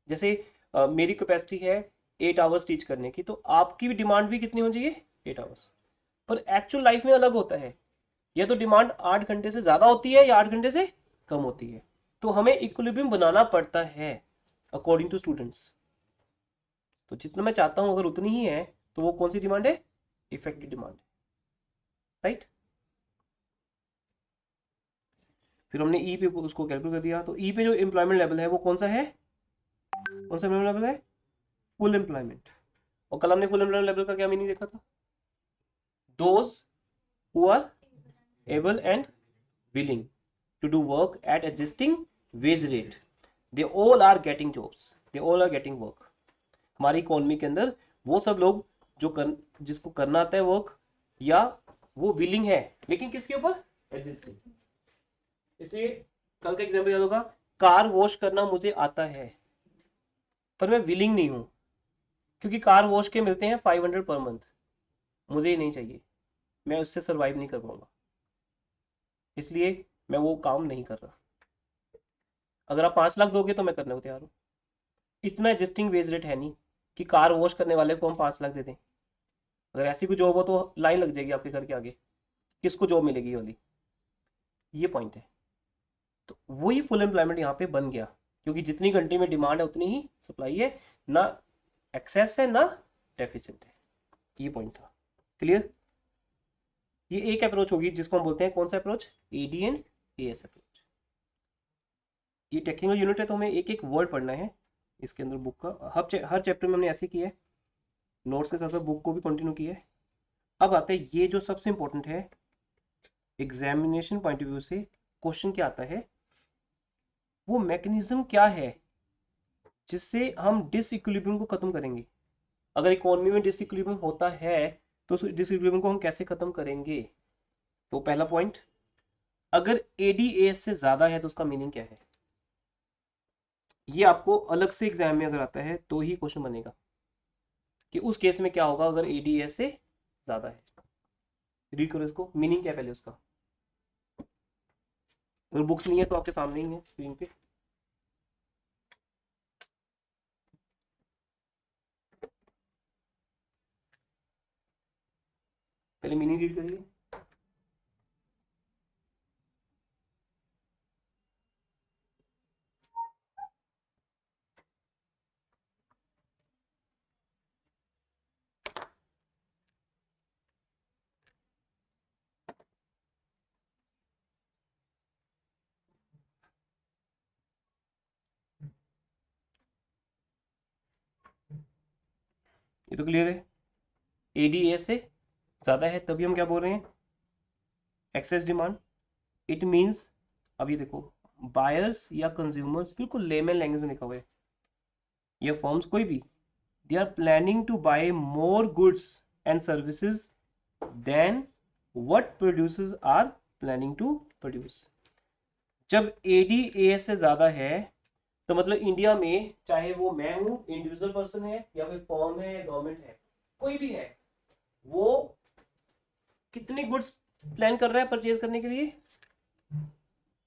[SPEAKER 1] जैसे मेरी कैपेसिटी है 8 आवर्स टीच करने की, तो आपकी भी डिमांड भी कितनी हो चाहिए, 8 आवर्स। पर एक्चुअल लाइफ में अलग होता है, या तो डिमांड 8 घंटे से ज्यादा होती है या 8 घंटे से कम होती है, तो हमें इक्विलिब्रियम बनाना पड़ता है अकॉर्डिंग टू स्टूडेंट्स। तो जितना मैं चाहता हूं अगर उतनी ही है तो वो कौन सी डिमांड है, इफेक्टिव डिमांड, राइट। फिर हमने ई पे उसको कैलकुलेट कर दिया, तो ई पे जो एम्प्लॉयमेंट लेवल है वो कौन सा है, कौन सा एम्प्लॉयमेंट लेवल है, फुल एम्प्लॉयमेंट। और कल हमने फुल एम्प्लॉयमेंट लेवल का क्या मीनिंग देखा था, those who are able and willing to do work at existing wage rate, they all are getting jobs, they all are getting work. हमारी economy के अंदर वो सब लोग जो जिसको करना आता है वर्क, या वो विलिंग है, लेकिन किसके ऊपर, एग्जिस्टिंग। इसलिए कल का एग्जाम्पल याद होगा, कार वॉश करना मुझे आता है पर मैं विलिंग नहीं हूं, क्योंकि कार वॉश के मिलते हैं 500 पर मंथ, मुझे ही नहीं चाहिए, मैं उससे सरवाइव नहीं कर पाऊंगा, इसलिए मैं वो काम नहीं कर रहा। अगर आप 5 लाख दोगे तो मैं करने को तैयार हूँ। इतना एग्जिस्टिंग वेज रेट है नहीं कि कार वॉश करने वाले को हम 5 लाख दे दें। अगर ऐसी कोई जॉब हो तो लाइन लग जाएगी आपके घर के आगे, किसको जॉब मिलेगी ये वाली, ये पॉइंट है। तो वही फुल एम्प्लॉयमेंट यहाँ पे बन गया, क्योंकि जितनी घंटे में डिमांड है उतनी ही सप्लाई है, ना एक्सेस है ना डेफिसिट है, ये पॉइंट था। क्लियर। ये एक अप्रोच होगी जिसको हम बोलते हैं कौन सा approach, AD and AS approach. ये टेक्निकल यूनिट है तो हमें एक एक वर्ड पढ़ना है इसके अंदर बुक का, हर चैप्टर में हमने ऐसे किया है, नोट्स के साथ साथ बुक को भी कंटिन्यू किया है। अब आते हैं ये जो सबसे इंपॉर्टेंट है एग्जामिनेशन पॉइंट ऑफ व्यू से, क्वेश्चन क्या आता है, वो मैकेनिज्म क्या है जिससे हम डिसइक्विलिब्रियम को खत्म करेंगे। अगर इकोनॉमी में डिसइक्विलिब्रियम होता है तो उस डिसइक्विलिब्रियम को हम कैसे खत्म करेंगे। तो पहला पॉइंट, अगर एडीएस से ज्यादा है तो उसका मीनिंग क्या है, ये आपको अलग से एग्जाम में अगर आता है तो ही क्वेश्चन बनेगा कि उस केस में क्या होगा अगर एडीएस से ज्यादा है। रीड करो इसको, मीनिंग क्या है पहले उसका, अगर बुक्स नहीं है तो आपके सामने ही है स्क्रीन पे। पहले मीनिंग रीड करिए। ये तो क्लियर है, एडीएस से ज्यादा है तभी हम क्या बोल रहे हैं, एक्सेस डिमांड। इट मींस, अब ये देखो, बायर्स या कंज्यूमर्स, बिल्कुल लेमन लैंग्वेज में लिखा हुआ है, ये फर्म्स कोई भी, they are planning to buy more goods and services than what producers are planning to produce। जब एडीएस से ज्यादा है तो मतलब इंडिया में चाहे वो मैं हूं, इंडिविजुअल पर्सन है, या फिर फर्म है, या गवर्नमेंट है, कोई भी है, वो कितनी गुड्स प्लान कर रहा है परचेज करने के लिए,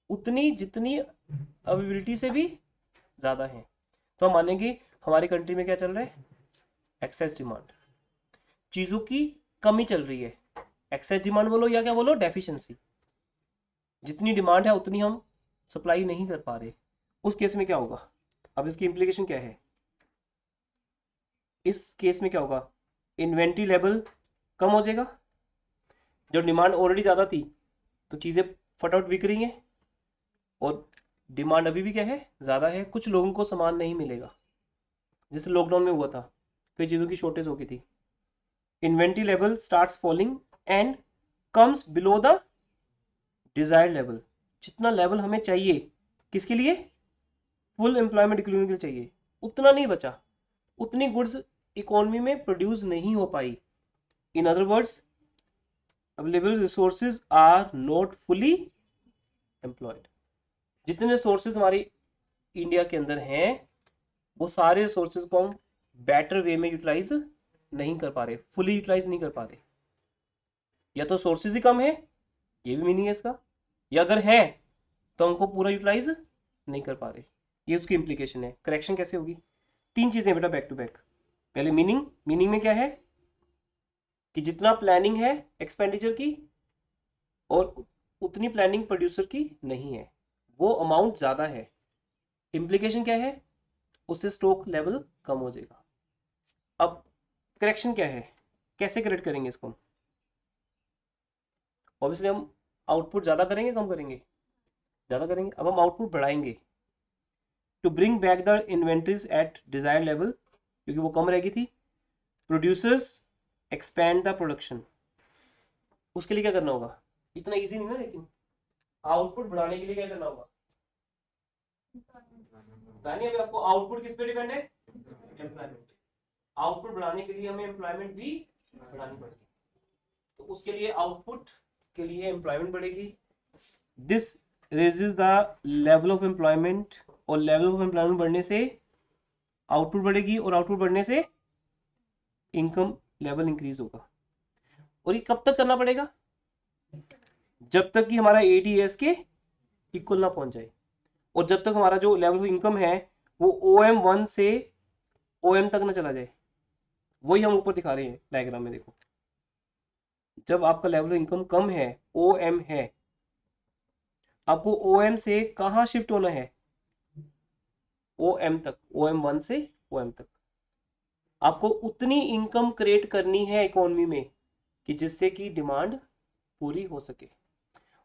[SPEAKER 1] उतनी जितनी अवेलेबिलिटी से भी ज्यादा है। तो हम मानेंगे हमारी कंट्री में क्या चल रहा है, एक्सेस डिमांड, चीजों की कमी चल रही है। एक्सेस डिमांड बोलो या क्या बोलो, डेफिशिएंसी, जितनी डिमांड है उतनी हम सप्लाई नहीं कर पा रहे, उस केस में क्या होगा। अब इसकी इंप्लीकेशन क्या है, इस केस में क्या होगा, इन्वेंट्री लेवल कम हो जाएगा, जब डिमांड ऑलरेडी ज़्यादा थी तो चीज़ें फटाफट बिक रही हैं, और डिमांड अभी भी क्या है, ज़्यादा है, कुछ लोगों को सामान नहीं मिलेगा, जैसे लॉकडाउन में हुआ था, कई चीज़ों की शॉर्टेज हो गई थी। Inventory level starts falling and comes below the desired level, जितना लेवल हमें चाहिए, किसके लिए, फुल एम्प्लॉयमेंट इक्विलिब्रियम के लिए चाहिए, उतना नहीं बचा, उतनी गुड्स इकोनॉमी में प्रोड्यूस नहीं हो पाई। In other words, available resources are not fully employed. जितने रिसोर्सेज हमारी इंडिया के अंदर हैं, वो सारे रिसोर्सेज को हम बेटर वे में यूटिलाइज नहीं कर पा रहे, फुली यूटिलाइज नहीं कर पा रहे। या तो सोर्सेज ही कम है, ये भी मीनिंग है इसका, या अगर है तो हमको पूरा यूटिलाइज नहीं कर पा रहे, ये उसकी इंप्लीकेशन है। करेक्शन कैसे होगी, तीन चीजें बेटा बैक टू बैक। पहले मीनिंग, मीनिंग में क्या है कि जितना प्लानिंग है एक्सपेंडिचर की, और उतनी प्लानिंग प्रोड्यूसर की नहीं है, वो अमाउंट ज्यादा है। इंप्लीकेशन क्या है, उससे स्टॉक लेवल कम हो जाएगा। अब करेक्शन क्या है, कैसे करेक्ट करेंगे इसको, ऑब्वियसली हम आउटपुट ज्यादा करेंगे कम करेंगे, ज्यादा करेंगे। अब हम आउटपुट बढ़ाएंगे to bring back the inventories at desired level, क्योंकि वो कम रहेगी थी। प्रोड्यूसर्स एक्सपैंड द प्रोडक्शन, उसके लिए क्या करना होगा, इतना इजी नहीं ना, लेकिन आउटपुट बढ़ाने के लिए क्या करना होगा, यानी अभी आपको आउटपुट किस पे डिपेंड है, एम्प्लॉयमेंट। आउटपुट बढ़ाने के लिए हमें एम्प्लॉयमेंट भी बढ़ानी पड़ेगी, तो उसके लिए आउटपुट के लिए एम्प्लॉयमेंट बढ़ेगी। This raises the level of employment, और लेवल ऑफ एम्प्लॉयमेंट बढ़ने से आउटपुट बढ़ेगी, और आउटपुट बढ़ने से इनकम लेवल इंक्रीज होगा। और ये कब तक करना पड़ेगा, जब तक कि हमारा एडीएस के इक्वल ना पहुंच जाए, और जब तक हमारा जो लेवल ऑफ इनकम है वो OM1 से OM तक ना चला जाए। वही हम ऊपर दिखा रहे हैं डायग्राम में, देखो जब आपका लेवल ऑफ इनकम कम है, OM है, आपको OM से कहाँ शिफ्ट होना है, OM तक, OM1 से OM तक। आपको उतनी इनकम क्रिएट करनी है इकोनॉमी में कि जिससे कि डिमांड पूरी हो सके।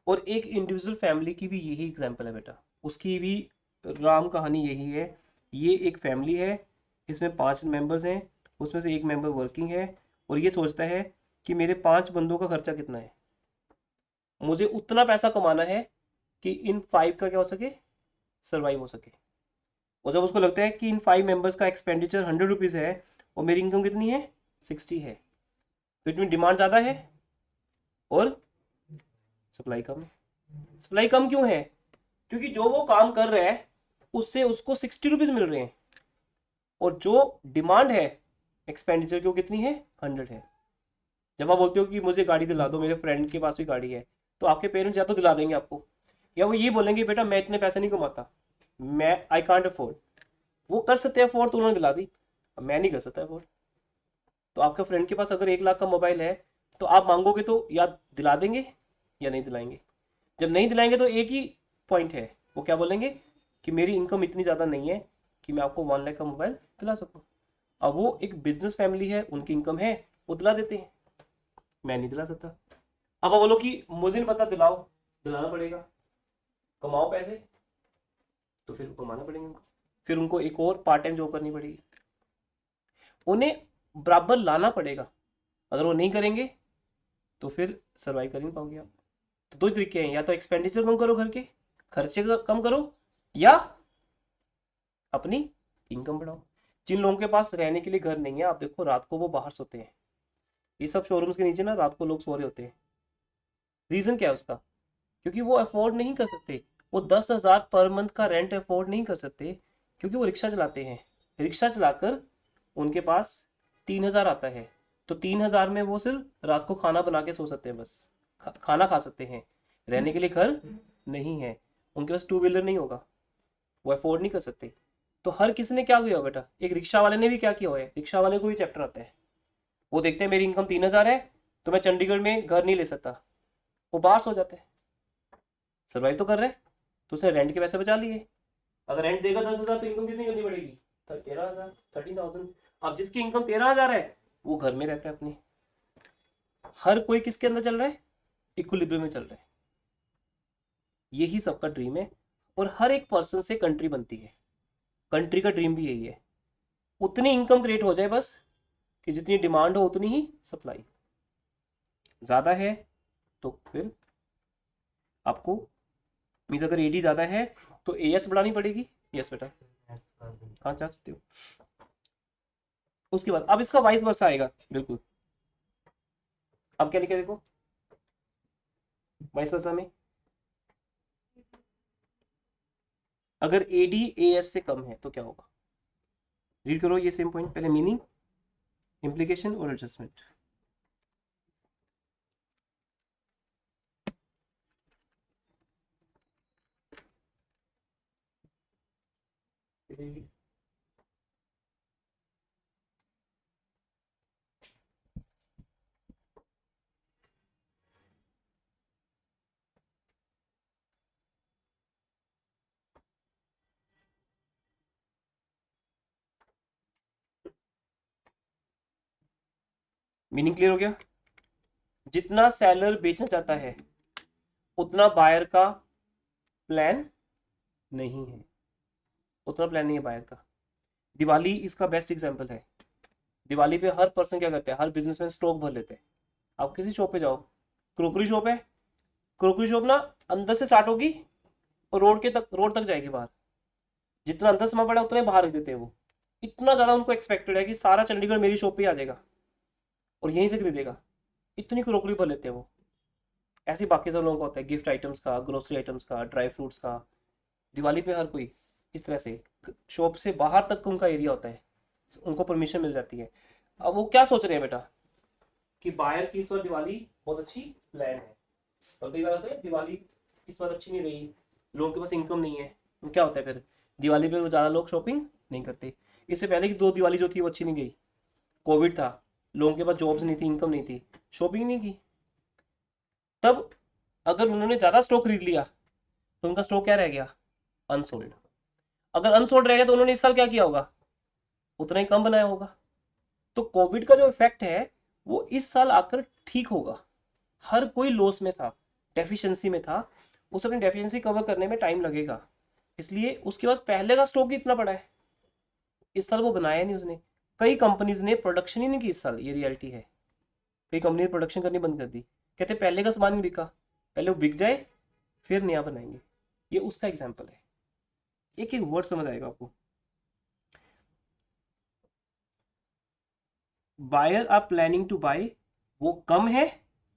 [SPEAKER 1] और एक इंडिविजुअल फैमिली की भी यही एग्जांपल है बेटा, उसकी भी राम कहानी यही है। ये एक फैमिली है, इसमें 5 मेंबर्स हैं, उसमें से एक मेंबर वर्किंग है, और ये सोचता है कि मेरे 5 बंदों का खर्चा कितना है, मुझे उतना पैसा कमाना है कि इन 5 का क्या हो सके, सर्वाइव हो सके। और जब उसको लगता है कि इन 5 मेंबर्स का एक्सपेंडिचर 100 रुपीज़ है और मेरी इनकम कितनी है, 60 है, तो इसमें डिमांड ज़्यादा है और सप्लाई कम है। सप्लाई कम क्यों है, क्योंकि जो वो काम कर रहा है उससे उसको 60 रुपीज़ मिल रहे हैं, और जो डिमांड है एक्सपेंडिचर की वो कितनी है, 100 है। जब आप बोलते हो कि मुझे गाड़ी दिला दो, मेरे फ्रेंड के पास भी गाड़ी है, तो आपके पेरेंट्स या तो दिला देंगे आपको, या वो ये बोलेंगे बेटा मैं इतने पैसे नहीं कमाता, मैं आई कांट अफोर्ड। वो कर सकते हैं अफोर्ड तो उन्होंने दिला दी, अब मैं नहीं कर सकता अफोर्ड। तो आपके फ्रेंड के पास अगर 1 लाख का मोबाइल है, तो आप मांगोगे तो या दिला देंगे या नहीं दिलाएंगे। जब नहीं दिलाएंगे तो एक ही पॉइंट है, वो क्या बोलेंगे कि मेरी इनकम इतनी ज़्यादा नहीं है कि मैं आपको 1 लाख का मोबाइल दिला सकूं। अब वो एक बिजनेस फैमिली है, उनकी इनकम है, वो दिला देते हैं, मैं नहीं दिला सकता। अब आप बोलो कि मुझे नहीं पता, दिलाओ, दिलाना पड़ेगा, कमाओ पैसे, तो फिर कमाना पड़ेगा उनको, फिर उनको एक और पार्ट टाइम जॉब करनी पड़ेगी, उन्हें बराबर लाना पड़ेगा। अगर वो नहीं करेंगे तो फिर सर्वाइव कर नहीं पाओगे आप। तो दो तरीके हैं, या तो एक्सपेंडिचर कम करो, घर के खर्चे कम करो, या अपनी इनकम बढ़ाओ। जिन लोगों के पास रहने के लिए घर नहीं है, आप देखो रात को वो बाहर सोते हैं, ये सब शोरूम्स के नीचे ना रात को लोग सो रहे होते हैं। रीजन क्या है उसका, क्योंकि वो अफोर्ड नहीं कर सकते, वो 10,000 पर मंथ का रेंट अफोर्ड नहीं कर सकते, क्योंकि वो रिक्शा चलाते हैं। रिक्शा चलाकर उनके पास 3,000 आता है, तो 3,000 में वो सिर्फ रात को खाना बना के सो सकते हैं, बस खाना खा सकते हैं, रहने के लिए घर नहीं है, उनके पास 2 व्हीलर नहीं होगा, वो अफोर्ड नहीं कर सकते। तो हर किसी ने क्या किया बेटा, एक रिक्शा वाले ने भी क्या किया हुआ है, रिक्शा वाले को भी चैप्टर आता है। वो देखते हैं मेरी इनकम 3,000 है, तो मैं चंडीगढ़ में घर नहीं ले सकता, वो बाहर सो जाते हैं, सर्वाइव तो कर रहे हैं, तो उसने रेंट के पैसे बचा लिए। अगर रेंट देगा 10,000 तो इनकम कितनी करनी पड़ेगी, 13,000, 13,000। अब जिसकी इनकम 13,000 है वो घर में रहता है अपने, हर कोई किसके अंदर चल रहा है, इक्विलिब्रियम में चल रहा है। यही सबका ड्रीम है, और हर एक पर्सन से कंट्री बनती है, कंट्री का ड्रीम भी यही है, उतनी इनकम क्रिएट हो जाए बस कि जितनी डिमांड हो उतनी ही सप्लाई, ज़्यादा है तो फिर आपको मीन्स अगर एडी ज़्यादा है तो एएस बढ़ानी पड़ेगी। यस बेटा, हाँ जा सकते हो। उसके बाद अब इसका वाइस वर्सा आएगा, बिल्कुल। अब क्या लिखा देखो वाइस वर्सा में, अगर एडी एएस से कम है तो क्या होगा, रीड करो ये सेम पॉइंट पहले, मीनिंग, इम्प्लीकेशन और एडजस्टमेंट। मीनिंग क्लियर हो गया, जितना सेलर बेचना चाहता है उतना बायर का प्लान नहीं है, उतना प्लान नहीं है बायर का। दिवाली इसका बेस्ट एग्जांपल है। दिवाली पे हर पर्सन क्या करते हैं, हर बिजनेसमैन स्टॉक भर लेते हैं। आप किसी शॉप पे जाओ, क्रोकरी शॉप है, क्रोकरी शॉप ना अंदर से स्टार्ट होगी और रोड तक जाएगी बाहर, जितना अंदर सामान पड़ा है उतना ही बाहर रख देते हैं वो। इतना ज्यादा उनको एक्सपेक्टेड है कि सारा चंडीगढ़ मेरी शॉप पे आ जाएगा और यहीं से खरीदेगा, इतनी क्रोकरी भर लेते हैं वो। ऐसे बाकी सब लोगों का होता है, गिफ्ट आइटम्स का, ग्रोसरी आइटम्स का, ड्राई फ्रूट्स का। दिवाली पे हर कोई इस तरह से शॉप से बाहर तक उनका एरिया होता है, उनको परमिशन मिल जाती है। अब वो क्या सोच रहे हैं बेटा कि बायर की इस बार दिवाली बहुत अच्छी प्लान है, और कई बार होता है दिवाली इस बार अच्छी नहीं रही, लोगों के पास इनकम नहीं है, तो क्या होता है फिर दिवाली पे ज़्यादा लोग शॉपिंग नहीं करते। इससे पहले की 2 दिवाली जो थी वो अच्छी नहीं गई, कोविड था, लोगों के पास जॉब्स नहीं थी, इनकम नहीं थी, शॉपिंग नहीं की। तब अगर उन्होंने ज़्यादा स्टॉक खरीद लिया तो उनका स्टॉक क्या रह गया, अनसोल्ड। अगर अनसोल्ड रह गया तो उन्होंने इस साल क्या किया होगा, उतना ही कम बनाया होगा। तो कोविड का जो इफेक्ट है वो इस साल आकर ठीक होगा। हर कोई लॉस में था, डेफिशिएंसी में था, उसे अपनी डेफिशिएंसी कवर करने में टाइम लगेगा, इसलिए उसके पास पहले का स्टॉक ही इतना पड़ा है, इस साल वो बनाया नहीं उसने। कई कंपनीज ने प्रोडक्शन ही नहीं की इस साल, ये रियलिटी है। कई कंपनी ने प्रोडक्शन करनी बंद कर दी, कहते पहले का सामान नहीं बिका, पहले वो बिक जाए फिर नया बनाएंगे। ये उसका एग्जाम्पल है, एक एक वर्ड समझ आएगा आपको। Buyer are planning to buy, वो कम है,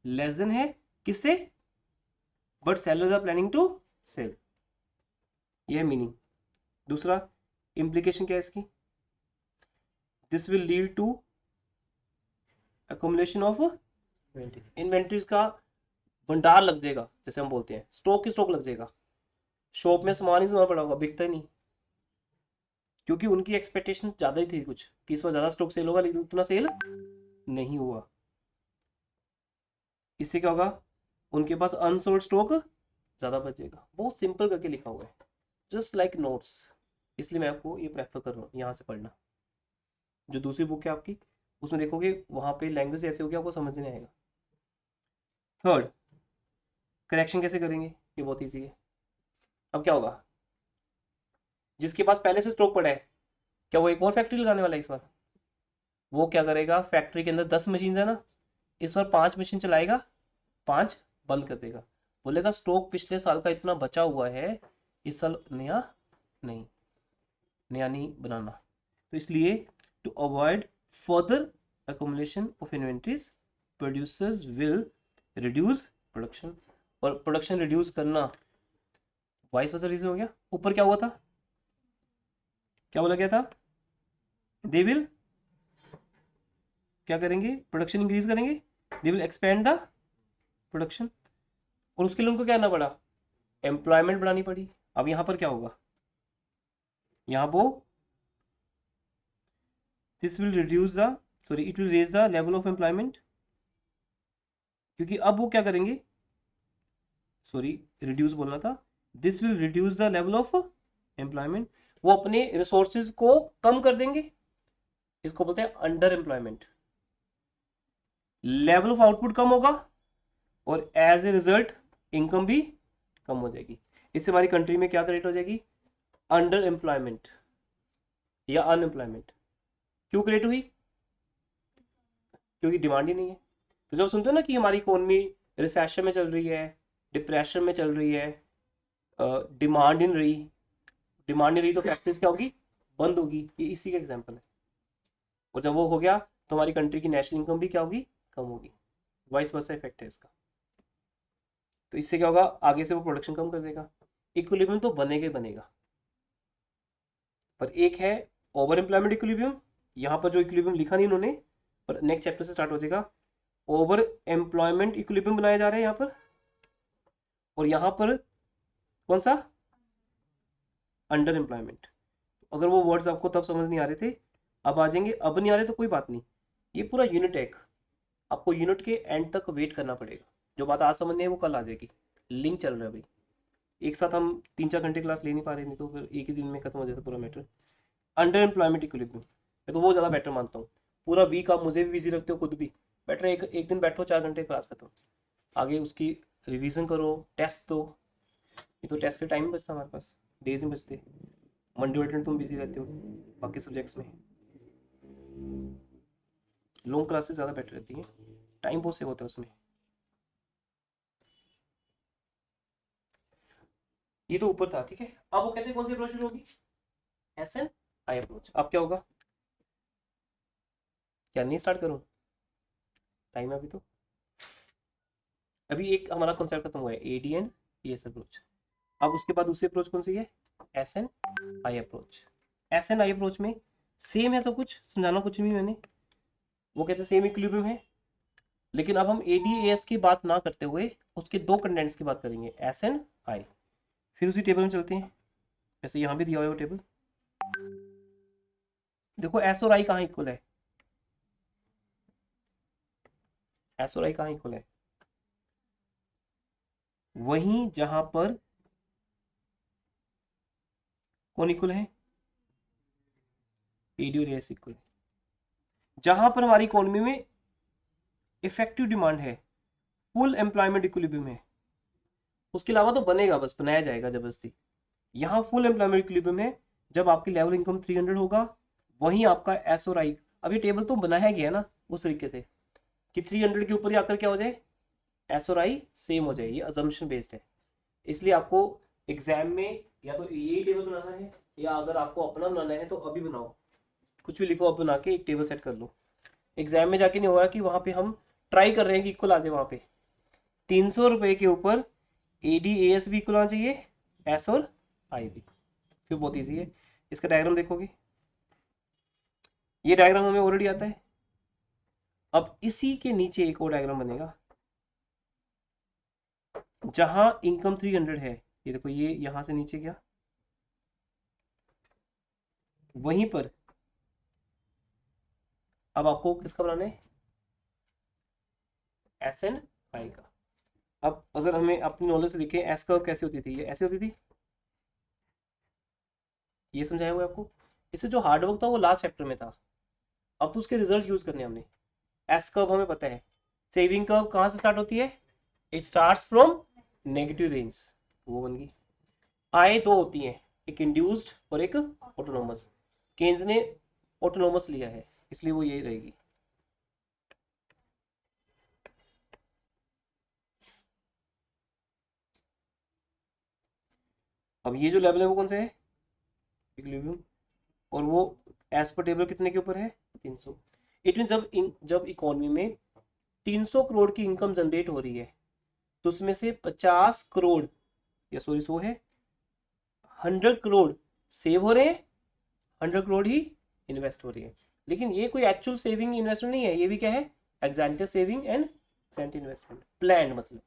[SPEAKER 1] लेस देन है, किससे, but sellers are planning to sell, ये है मीनिंग। दूसरा इम्प्लीकेशन क्या है इसकी, this will lead to accumulation of inventories का भंडार लग जाएगा, जैसे हम बोलते हैं स्टॉक ही स्टॉक लग जाएगा, शॉप में सामान ही सामान पड़ा होगा, बिकता ही नहीं, क्योंकि उनकी एक्सपेक्टेशन ज्यादा ही थी कुछ कि इस बार ज्यादा स्टॉक सेल होगा, लेकिन उतना सेल नहीं हुआ। इससे क्या होगा, उनके पास अनसोल्ड स्टॉक ज्यादा बचेगा। बहुत सिंपल करके लिखा हुआ है, जस्ट लाइक नोट्स, इसलिए मैं आपको ये प्रेफर कर रहा हूँ यहाँ से पढ़ना। जो दूसरी बुक है आपकी उसमें देखोगे वहां पे लैंग्वेज ऐसे होगी आपको समझ नहीं आएगा। थर्ड, करेक्शन कैसे करेंगे, ये बहुत ईजी है। अब क्या होगा, जिसके पास पहले से स्टॉक पड़ा है, क्या वो एक और फैक्ट्री लगाने वाला है इस बार, वो क्या करेगा, फैक्ट्री के अंदर 10 मशीन है ना, इस बार 5 मशीन चलाएगा, 5 बंद कर देगा, बोलेगा स्टॉक पिछले साल का इतना बचा हुआ है, इस साल नया नहीं, नया नहीं बनाना। तो इसलिए to avoid further accumulation of inventories, producers will reduce production। और प्रोडक्शन रिड्यूस करना वाइस वर्सा रीजन हो गया। ऊपर क्या हुआ था, क्या बोला गया था, दे विल क्या करेंगे, प्रोडक्शन इंक्रीज करेंगे, they will expand the production, और उसके लिए उनको क्या करना पड़ा, एम्प्लॉयमेंट बढ़ानी पड़ी। अब यहां पर क्या होगा, यहाँ वो this will reduce the, sorry it will raise the level of employment, क्योंकि अब वो क्या करेंगे, सॉरी रिड्यूस बोलना था, this will reduce the level of employment, वो अपने रिसोर्सेज को कम कर देंगे, इसको बोलते हैं under employment. Level of output कम होगा और एज ए रिजल्ट इनकम भी कम हो जाएगी। इससे हमारी कंट्री में क्या क्रिएट हो जाएगी, अंडर एम्प्लॉयमेंट या अनएम्प्लॉयमेंट। क्यों क्रिएट हुई, क्योंकि डिमांड ही नहीं है। तो जब सुनते हो ना कि हमारी इकोनॉमी रिसेशन में चल रही है, डिप्रेशन में चल रही है, डिमांड नहीं रही, डिमांड नहीं रही तो फैक्ट्रीज क्या होगी, बंद होगी। ये इसी का एग्जांपल है। और जब वो हो गया तो हमारी कंट्री की नेशनल इनकम भी क्या होगी, कम होगी। वाइस वर्सा इफेक्ट है इसका। तो इससे क्या होगा, आगे से वो प्रोडक्शन कम कर देगा। इक्विलिब्रियम तो बनेगा ही बनेगा, पर एक है ओवर एम्प्लॉयमेंट इक्विलिब्रियम। यहाँ पर जो इक्विलिब्रियम लिखा नहीं उन्होंने, पर नेक्स्ट चैप्टर से स्टार्ट हो जाएगा। ओवर एम्प्लॉयमेंट इक्विलिब्रियम बनाया जा रहा है यहाँ पर, और यहाँ पर कौन सा, अंडर एम्प्लॉयमेंट। अगर वो वर्ड्स आपको तब समझ नहीं आ रहे थे, अब आ जाएंगे। अब नहीं आ रहे तो कोई बात नहीं, ये पूरा यूनिट है एक, आपको यूनिट के एंड तक वेट करना पड़ेगा। जो बात आज समझनी है वो कल आ जाएगी। लिंक चल रहा है भाई, एक साथ हम 3-4 घंटे क्लास ले नहीं पा रहे, नहीं तो फिर एक ही दिन में खत्म हो जाता पूरा मैटर। अंडर एम्प्लॉयमेंट इक्विलिब्रियम मैं तो वो ज़्यादा बेटर मानता हूँ। पूरा वीक आप मुझे भी बिजी रखते हो, खुद भी बेटर एक दिन बैठो 4 घंटे क्लास खत्म, आगे उसकी रिवीजन करो, टेस्ट दो। ये तो टेस्ट के टाइम बचता हमारे पास, डेज में बचते। मंडे वेटन तुम बिजी रहते हो बाकी सब्जेक्ट्स में। लॉन्ग क्लासेस ज़्यादा बेटर रहती हैं, टाइम बहुत सेव होता है उसमें। ये तो ऊपर था, ठीक है। अब वो कहते हैं कौन सी अप्रोच शुरू होगी, एस एन आई अप्रोच। अब क्या होगा, क्या नहीं स्टार्ट करूँ, टाइम है अभी तो। अभी एक हमारा कॉन्सेप्ट खत्म हुआ है, A D and A S approach. अब उसके बाद दूसरी अप्रोच कौन सी है, S N I approach. S N I approach में सेम है सब कुछ, समझाना कुछ नहीं मैंने। वो कहते हैं सेम इक्विलिब्रियम है, लेकिन अब हम ए डी ए एस की बात ना करते हुए उसके दो कंटेंट्स की बात करेंगे, एस एन आई। फिर उसी टेबल में चलते हैं, जैसे यहाँ भी दिया हुआ है वो टेबल। देखो एस और आई कहाँ इक्वल है, एस और आई कहाँ इक्वल है, वहीं जहां पर कौन इक्वल है, एडी और एस इक्वल है। जहां पर हमारी इकोनॉमी में इफेक्टिव डिमांड है, फुल एम्प्लॉयमेंट इक्विलिब्रियम है, उसके अलावा तो बनेगा, बस बनाया जाएगा जबरदस्ती। यहाँ फुल एम्प्लॉयमेंट इक्विलिब्रियम है जब आपकी लेवल इनकम 300 होगा, वहीं आपका एस और आई। अब ये टेबल तो बनाया गया ना उस तरीके से कि 300 के ऊपर ही आकर क्या हो जाए, एस और आई सेम हो जाए। ये अजम्पशन बेस्ड है, इसलिए आपको एग्जाम में या तो यही टेबल बनाना है, या अगर आपको अपना बनाना है तो अभी बनाओ, कुछ भी लिखो, अब बना के एक टेबल सेट कर लो। एग्जाम में जाके नहीं होगा कि वहां पे हम ट्राई कर रहे हैं कि इक्वल आ जाए। वहां पे 300 रुपए के ऊपर ADAS भी इक्वल आना चाहिए, एस और आई भी। फिर बहुत ईजी है। इसका डायग्राम देखोगे, ये डायग्राम हमें ऑलरेडी आता है। अब इसी के नीचे एक और डायग्राम बनेगा जहां इनकम 300 है। ये देखो, ये यहां से नीचे गया, वहीं पर अब आपको किसका बनाना है, एस एन आई का। अब अगर हमें अपनी नॉलेज से देखें, एस कर्व कैसे होती थी, ये ऐसे होती थी, ये समझाया हुआ है आपको। इससे जो हार्डवर्क था वो लास्ट चैप्टर में था, अब तो उसके रिजल्ट यूज करने हमने। एस कर्व हमें पता है, सेविंग कर्व कहाँ से स्टार्ट होती है, it starts from negative range, वो बन गई। आई दो होती हैं, एक इंड्यूस्ड और एक ऑटोनोमस। केन्स ने ऑटोनोमस लिया है, इसलिए वो यही रहेगी। अब ये जो लेवल है वो कौन सा है, इक्विलिब्रियम, और वो एज पर टेबल कितने के ऊपर है, 300। इट मीन जब इकोनॉमी में 300 करोड़ की इनकम जनरेट हो रही है, तो उसमें से 50 करोड़, या सॉरी 100 है, 100 करोड़ सेव हो रहे हैं, 100 करोड़ ही इन्वेस्ट हो रही है। लेकिन ये कोई एक्चुअल सेविंग इन्वेस्टमेंट नहीं है, ये भी क्या है, ex ante saving and ex ante investment, plan, मतलब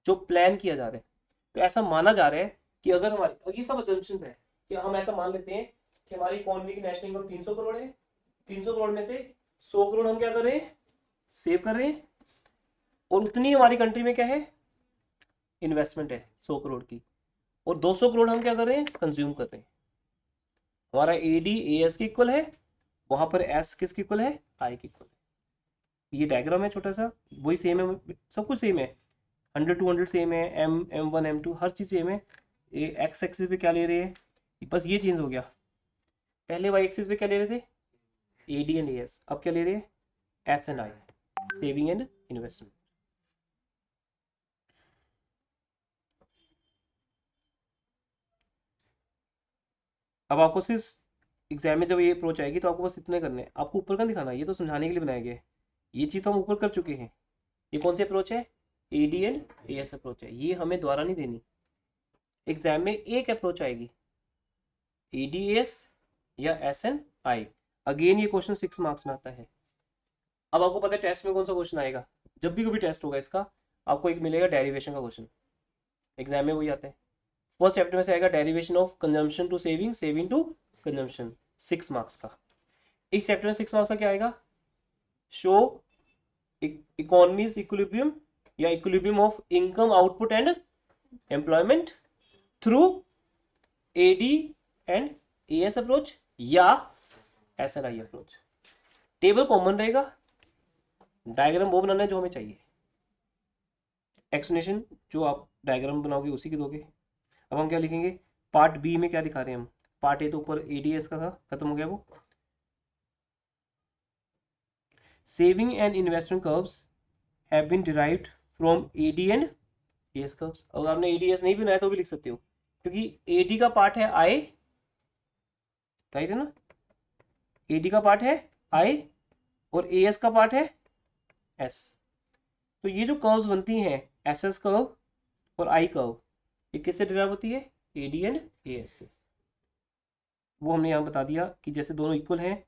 [SPEAKER 1] जो प्लान किया जा रहा है। तो ऐसा माना जा रहा है कि अगर हमारी, और ये सब असम्पशंस है कि हम ऐसा मान लेते हैं कि हमारी इकोनॉमी की नेशनल इनकम 300 करोड़ है, 300 करोड़ में से 100 करोड़ हम क्या कर रहे हैं, सेव कर रहे हैं, और उतनी हमारी कंट्री में क्या है, इन्वेस्टमेंट है 100 करोड़ की, और 200 करोड़ हम क्या कर रहे हैं, कंज्यूम कर रहे हैं। हमारा AD AS के इक्वल है, वहां पर एस किसकी इक्वल है, आई की इक्वल है। ये डायग्राम है छोटा सा, वही सेम है, सब कुछ सेम है, 100 200 सेम है, M1 M2 हर चीज सेम है। ये एक्स एक्सिस पे क्या ले रहे हैं, बस ये चेंज हो गया। पहले वाई एक्सिस पे क्या ले रहे थे, AD एंड AS, अब क्या ले रहे हैं, S and I, saving and investment. अब आपको सिर्फ एग्जाम में जब ये अप्रोच आएगी तो आपको बस इतने करने हैं, आपको ऊपर का दिखाना है, ये तो समझाने के लिए बनाया गया है। ये चीज़ तो हम ऊपर कर चुके हैं। ये कौन सी अप्रोच है, AD एंड AS अप्रोच है, ये हमें दोबारा नहीं देनी। एग्जाम में एक अप्रोच आएगी, AD AS या SNI। अगेन ये क्वेश्चन 6 मार्क्स में आता है। अब आपको पता है टेस्ट में कौन सा क्वेश्चन आएगा, जब भी कभी टेस्ट होगा इसका, आपको एक मिलेगा डेरिवेशन का क्वेश्चन, एग्जाम में वही आता है। फर्स्ट चैप्टर में से आएगा derivation of consumption to saving, saving to consumption, 6 marks का। इस चैप्टर में 6 मार्क्स का क्या आएगा, शो इकोनॉमीज इक्विलिब्रियम या equilibrium of income output and employment through AD and AS approach या SNI अप्रोच। टेबल कॉमन रहेगा, डायग्राम वो बनाना है जो हमें चाहिए, एक्सप्लेनेशन जो आप डायग्राम बनाओगे उसी की दोगे। अब हम क्या लिखेंगे, पार्ट बी में क्या दिखा रहे हैं हम, पार्ट ए तो ऊपर ADS का था, खत्म हो गया वो। Saving and investment curves have been derived from AD and AS curves. अगर आपने ADS नहीं बनाया तो भी लिख सकते हो, क्योंकि AD का पार्ट है I, राइट है ना, AD का पार्ट है I और AS का पार्ट है S। तो ये जो कर्व्स बनती हैं, SS कर्व और I कर्व, ये किससे डिराइव होती है, AD एंड AS से। वो हमने यहाँ बता दिया कि जैसे दोनों इक्वल हैं,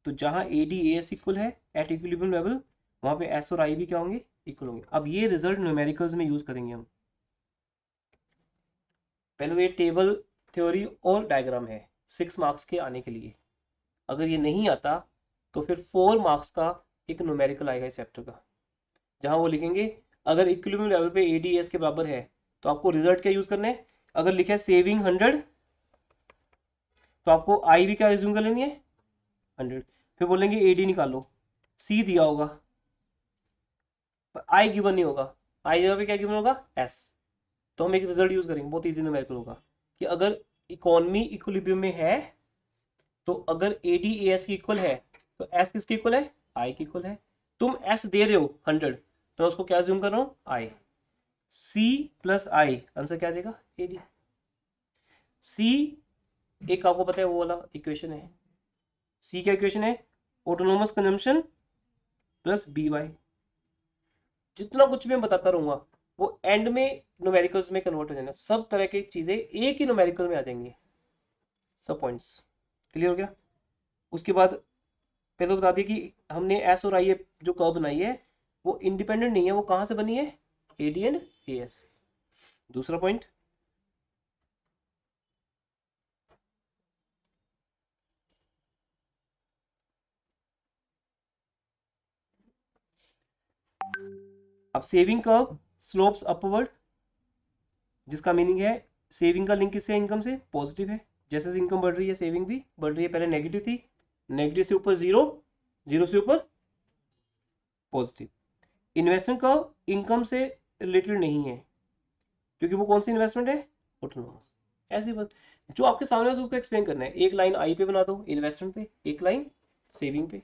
[SPEAKER 1] तो जहाँ AD AS इक्वल है एट इक्विलिब्रियम लेवल, वहाँ पे S और I भी क्या होंगे, इक्वल होंगे। अब ये रिजल्ट न्यूमेरिकल्स में यूज करेंगे हम। पहले तो ये टेबल थ्योरी और डायग्राम है 6 मार्क्स के आने के लिए। अगर ये नहीं आता तो फिर 4 मार्क्स का एक न्यूमेरिकल आएगा इस चैप्टर का, जहाँ वो लिखेंगे अगर इक्विलिब्रियम लेवल पे AD AS के बराबर है तो आपको रिजल्ट क्या यूज करना है। अगर लिखा है सेविंग 100 तो आपको आई भी क्या रिज्यूम कर लेनी है, 100। फिर बोलेंगे AD निकालो, C दिया होगा पर आई गिवन नहीं होगा, आई जगह पे क्या गिवन होगा, S। तो हम एक रिजल्ट यूज करेंगे, बहुत इजी न्यूमेरिकल होगा, कि अगर इकोनॉमी इक्विलिब्रियम में है तो अगर AD AS की इक्वल है तो S किसकी इक्वल है, I की इक्वल है। तुम S दे रहे हो 100, तो मैं उसको क्या ज्यूम कर रहा हूँ, I। C plus I, answer क्या आ जाएगा, AD। C एक आपको पता है वो वाला इक्वेशन है, C क्या इक्वेशन है, ऑटोनोमस कंजम्पशन प्लस BY। जितना कुछ भी मैं बताता रहूंगा वो एंड में न्यूमेरिकल्स में कन्वर्ट हो जाना, सब तरह की चीजें एक ही न्यूमेरिकल में आ जाएंगी, सब पॉइंट्स क्लियर हो गया। उसके बाद पहले तो बता दिया कि हमने एस और आई जो कर्व बनाई है वो इंडिपेंडेंट नहीं है, वो कहां से बनी है, AD एंड AS। दूसरा पॉइंट, अब सेविंग कर्व स्लोप्स अपवर्ड, जिसका मीनिंग है सेविंग का लिंक किससे, इनकम से, पॉजिटिव है। जैसे जैसे इनकम बढ़ रही है सेविंग भी बढ़ रही है, पहले नेगेटिव थी, नेगेटिव से ऊपर जीरो, जीरो से ऊपर पॉजिटिव। इन्वेस्टमेंट कर्व इनकम से रिलेटेड नहीं है, क्योंकि वो कौन सी इन्वेस्टमेंट है, ऑटोनोमस। ऐसे बस जो आपके सामने है उसको एक्सप्लेन करना है, एक लाइन आई पे बना दो इन्वेस्टमेंट पे, एक लाइन सेविंग पे,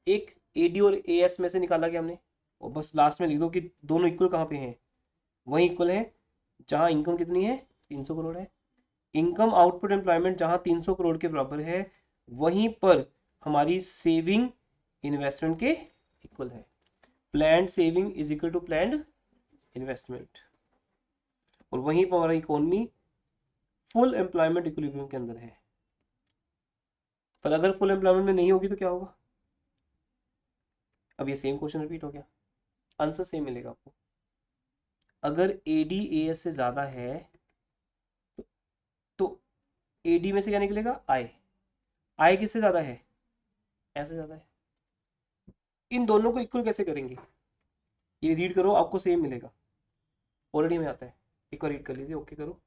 [SPEAKER 1] एक AD और AS में से निकाला गया हमने, और बस लास्ट में लिख दो कि दोनों इक्वल कहाँ पे हैं, वही इक्वल है जहाँ इनकम कितनी है, 300 करोड़ है। इनकम आउटपुट एम्प्लॉयमेंट जहाँ 300 करोड़ के बराबर है, वहीं पर हमारी सेविंग इन्वेस्टमेंट के इक्वल है। Planned saving is equal to planned investment, और वहीं पर हमारा इकोनॉमी फुल एम्प्लॉयमेंट इक्विलिब्रियम के अंदर है। पर अगर फुल एम्प्लॉयमेंट में नहीं होगी तो क्या होगा, अब ये सेम क्वेश्चन रिपीट हो गया, आंसर सेम मिलेगा आपको। अगर AD AS से ज्यादा है तो AD में से क्या निकलेगा, I किससे ज्यादा है, ऐसे ज्यादा है। इन दोनों को इक्वल कैसे करेंगे, ये रीड करो आपको सेम मिलेगा, ऑलरेडी में आता है, एक बार रीड कर लीजिए, ओके करो।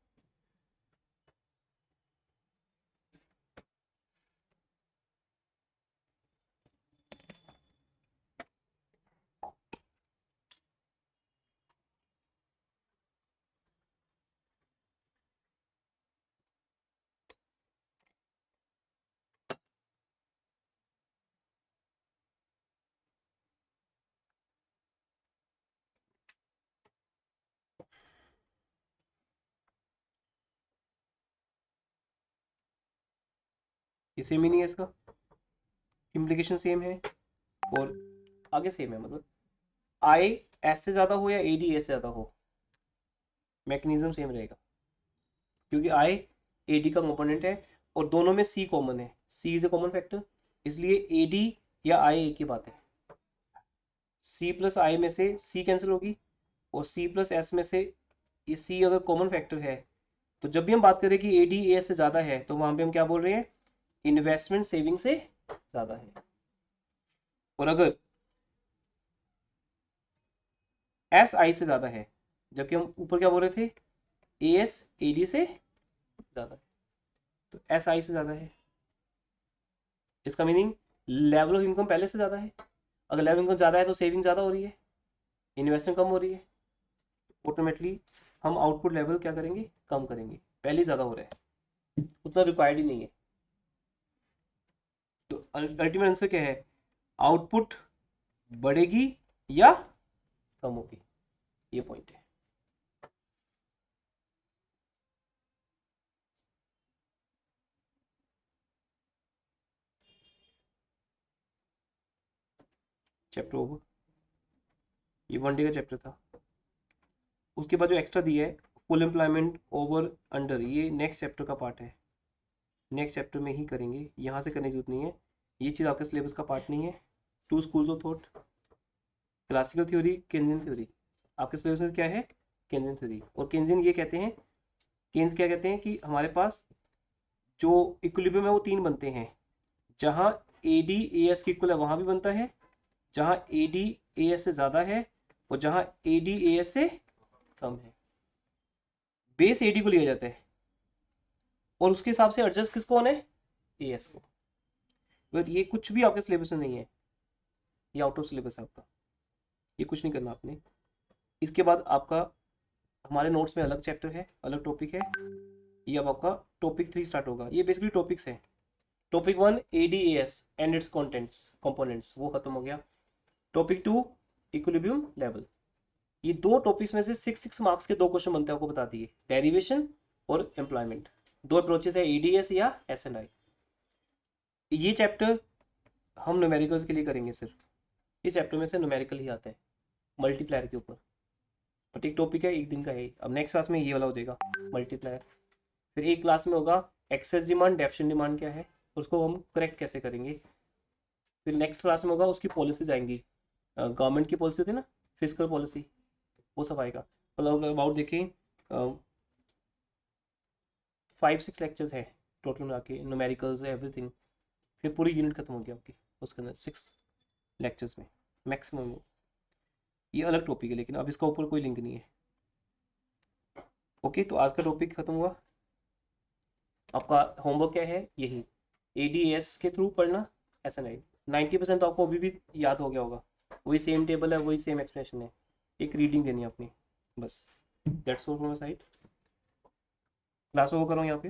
[SPEAKER 1] ये सेम ही नहीं है, इसका इम्प्लीकेशन सेम है और आगे सेम है, मतलब आई एस से ज़्यादा हो या ए डी एस से ज़्यादा हो, मैकेनिज्म सेम रहेगा, क्योंकि आई ए डी का कंपोनेंट है और दोनों में सी कॉमन है, सी इज ए कॉमन फैक्टर, इसलिए ए डी या आई एक ही बात है। सी प्लस आई में से सी कैंसिल होगी और सी प्लस एस में से ये सी अगर कॉमन फैक्टर है, तो जब भी हम बात करें कि ए डी ए से ज़्यादा है तो वहाँ पे हम क्या बोल रहे हैं, इन्वेस्टमेंट सेविंग से ज़्यादा है। और अगर एस आई से ज़्यादा है, जबकि हम ऊपर क्या बोल रहे थे, ए एस ए डी से ज़्यादा है, तो एस आई से ज़्यादा है, इसका मीनिंग लेवल ऑफ इनकम पहले से ज़्यादा है। अगर लेवल इनकम ज़्यादा है तो सेविंग ज़्यादा हो रही है, इन्वेस्टमेंट कम हो रही है, ऑटोमेटिकली हम आउटपुट लेवल क्या करेंगे, कम करेंगे, पहले ज़्यादा हो रहा है, उतना रिक्वायर्ड ही नहीं है। तो अल्टीमेट आंसर क्या है, आउटपुट बढ़ेगी या कम होगी, ये पॉइंट है। चैप्टर ओवर, ये 1 डे का चैप्टर था। उसके बाद जो एक्स्ट्रा दिया है फुल एम्प्लॉयमेंट ओवर अंडर, ये नेक्स्ट चैप्टर का पार्ट है, नेक्स्ट चैप्टर में ही करेंगे, यहाँ से करने की जरूरत नहीं है, ये चीज़ आपके सिलेबस का पार्ट नहीं है। 2 schools of thought, classical theory, Keynesian theory, आपके सिलेबस में क्या है, केन्जियन थ्योरी। और केन्जियन ये कहते हैं, केन्स क्या कहते हैं कि हमारे पास जो इक्विलिब्रियम है वो 3 बनते हैं, जहाँ ए डी ए एस की इक्वल है वहाँ भी बनता है, जहाँ ए डी ए एस से ज़्यादा है और जहाँ ए डी ए एस से कम है, बेस ए डी को लिया जाता है और उसके हिसाब से एडजस्ट किसको होना है, ए एस को। बट ये कुछ भी आपके सिलेबस में नहीं है, ये आउट ऑफ सिलेबस है आपका, ये कुछ नहीं करना आपने। इसके बाद आपका हमारे नोट्स में अलग चैप्टर है, अलग टॉपिक है, ये अब आपका टॉपिक 3 स्टार्ट होगा। ये बेसिकली टॉपिक्स है, topic 1 ADAS and it's contents components, वो खत्म हो गया। टॉपिक 2 इक्विलिब्रियम लेवल, ये 2 टॉपिक्स में से 6 मार्क्स के 2 क्वेश्चन बनते हैं, आपको बता दिए, डेरिवेशन और एम्प्लॉयमेंट, 2 अप्रोचेस है, एडीएस या एस एंड आई। ये चैप्टर हम न्यूमेरिकल्स के लिए करेंगे सिर्फ, इस चैप्टर में से न्यूमेरिकल ही आता है मल्टीप्लायर के ऊपर, बट एक टॉपिक है, एक दिन का है। अब नेक्स्ट क्लास में ये वाला हो जाएगा मल्टीप्लायर, फिर एक क्लास में होगा एक्सेस डिमांड, डेफिशिएंट डिमांड क्या है, उसको हम करेक्ट कैसे करेंगे। फिर नेक्स्ट क्लास में होगा उसकी पॉलिसीज आएंगी, गवर्नमेंट की पॉलिसी होती है ना, फिजिकल पॉलिसी, वो सब आएगा। मतलब अबाउट देखें 5-6 लेक्चर्स है टोटल मिला के, न्यूमेरिकल्स एवरीथिंग, फिर पूरी यूनिट खत्म होगी आपकी उसके अंदर 6 लेक्चर्स में मैक्सिमम। ये अलग टॉपिक है लेकिन अब इसका ऊपर कोई लिंक नहीं है। ओके, तो आज का टॉपिक खत्म हुआ। आपका होमवर्क क्या है, यही एडीएस के थ्रू पढ़ना, ऐसा नहीं 90% तो आपको अभी भी याद हो गया होगा, वही सेम टेबल है, वही सेम एक्सप्लेनेशन है, एक रीडिंग देनी है अपनी, बस that's all from my side. Class over करो यहाँ पे।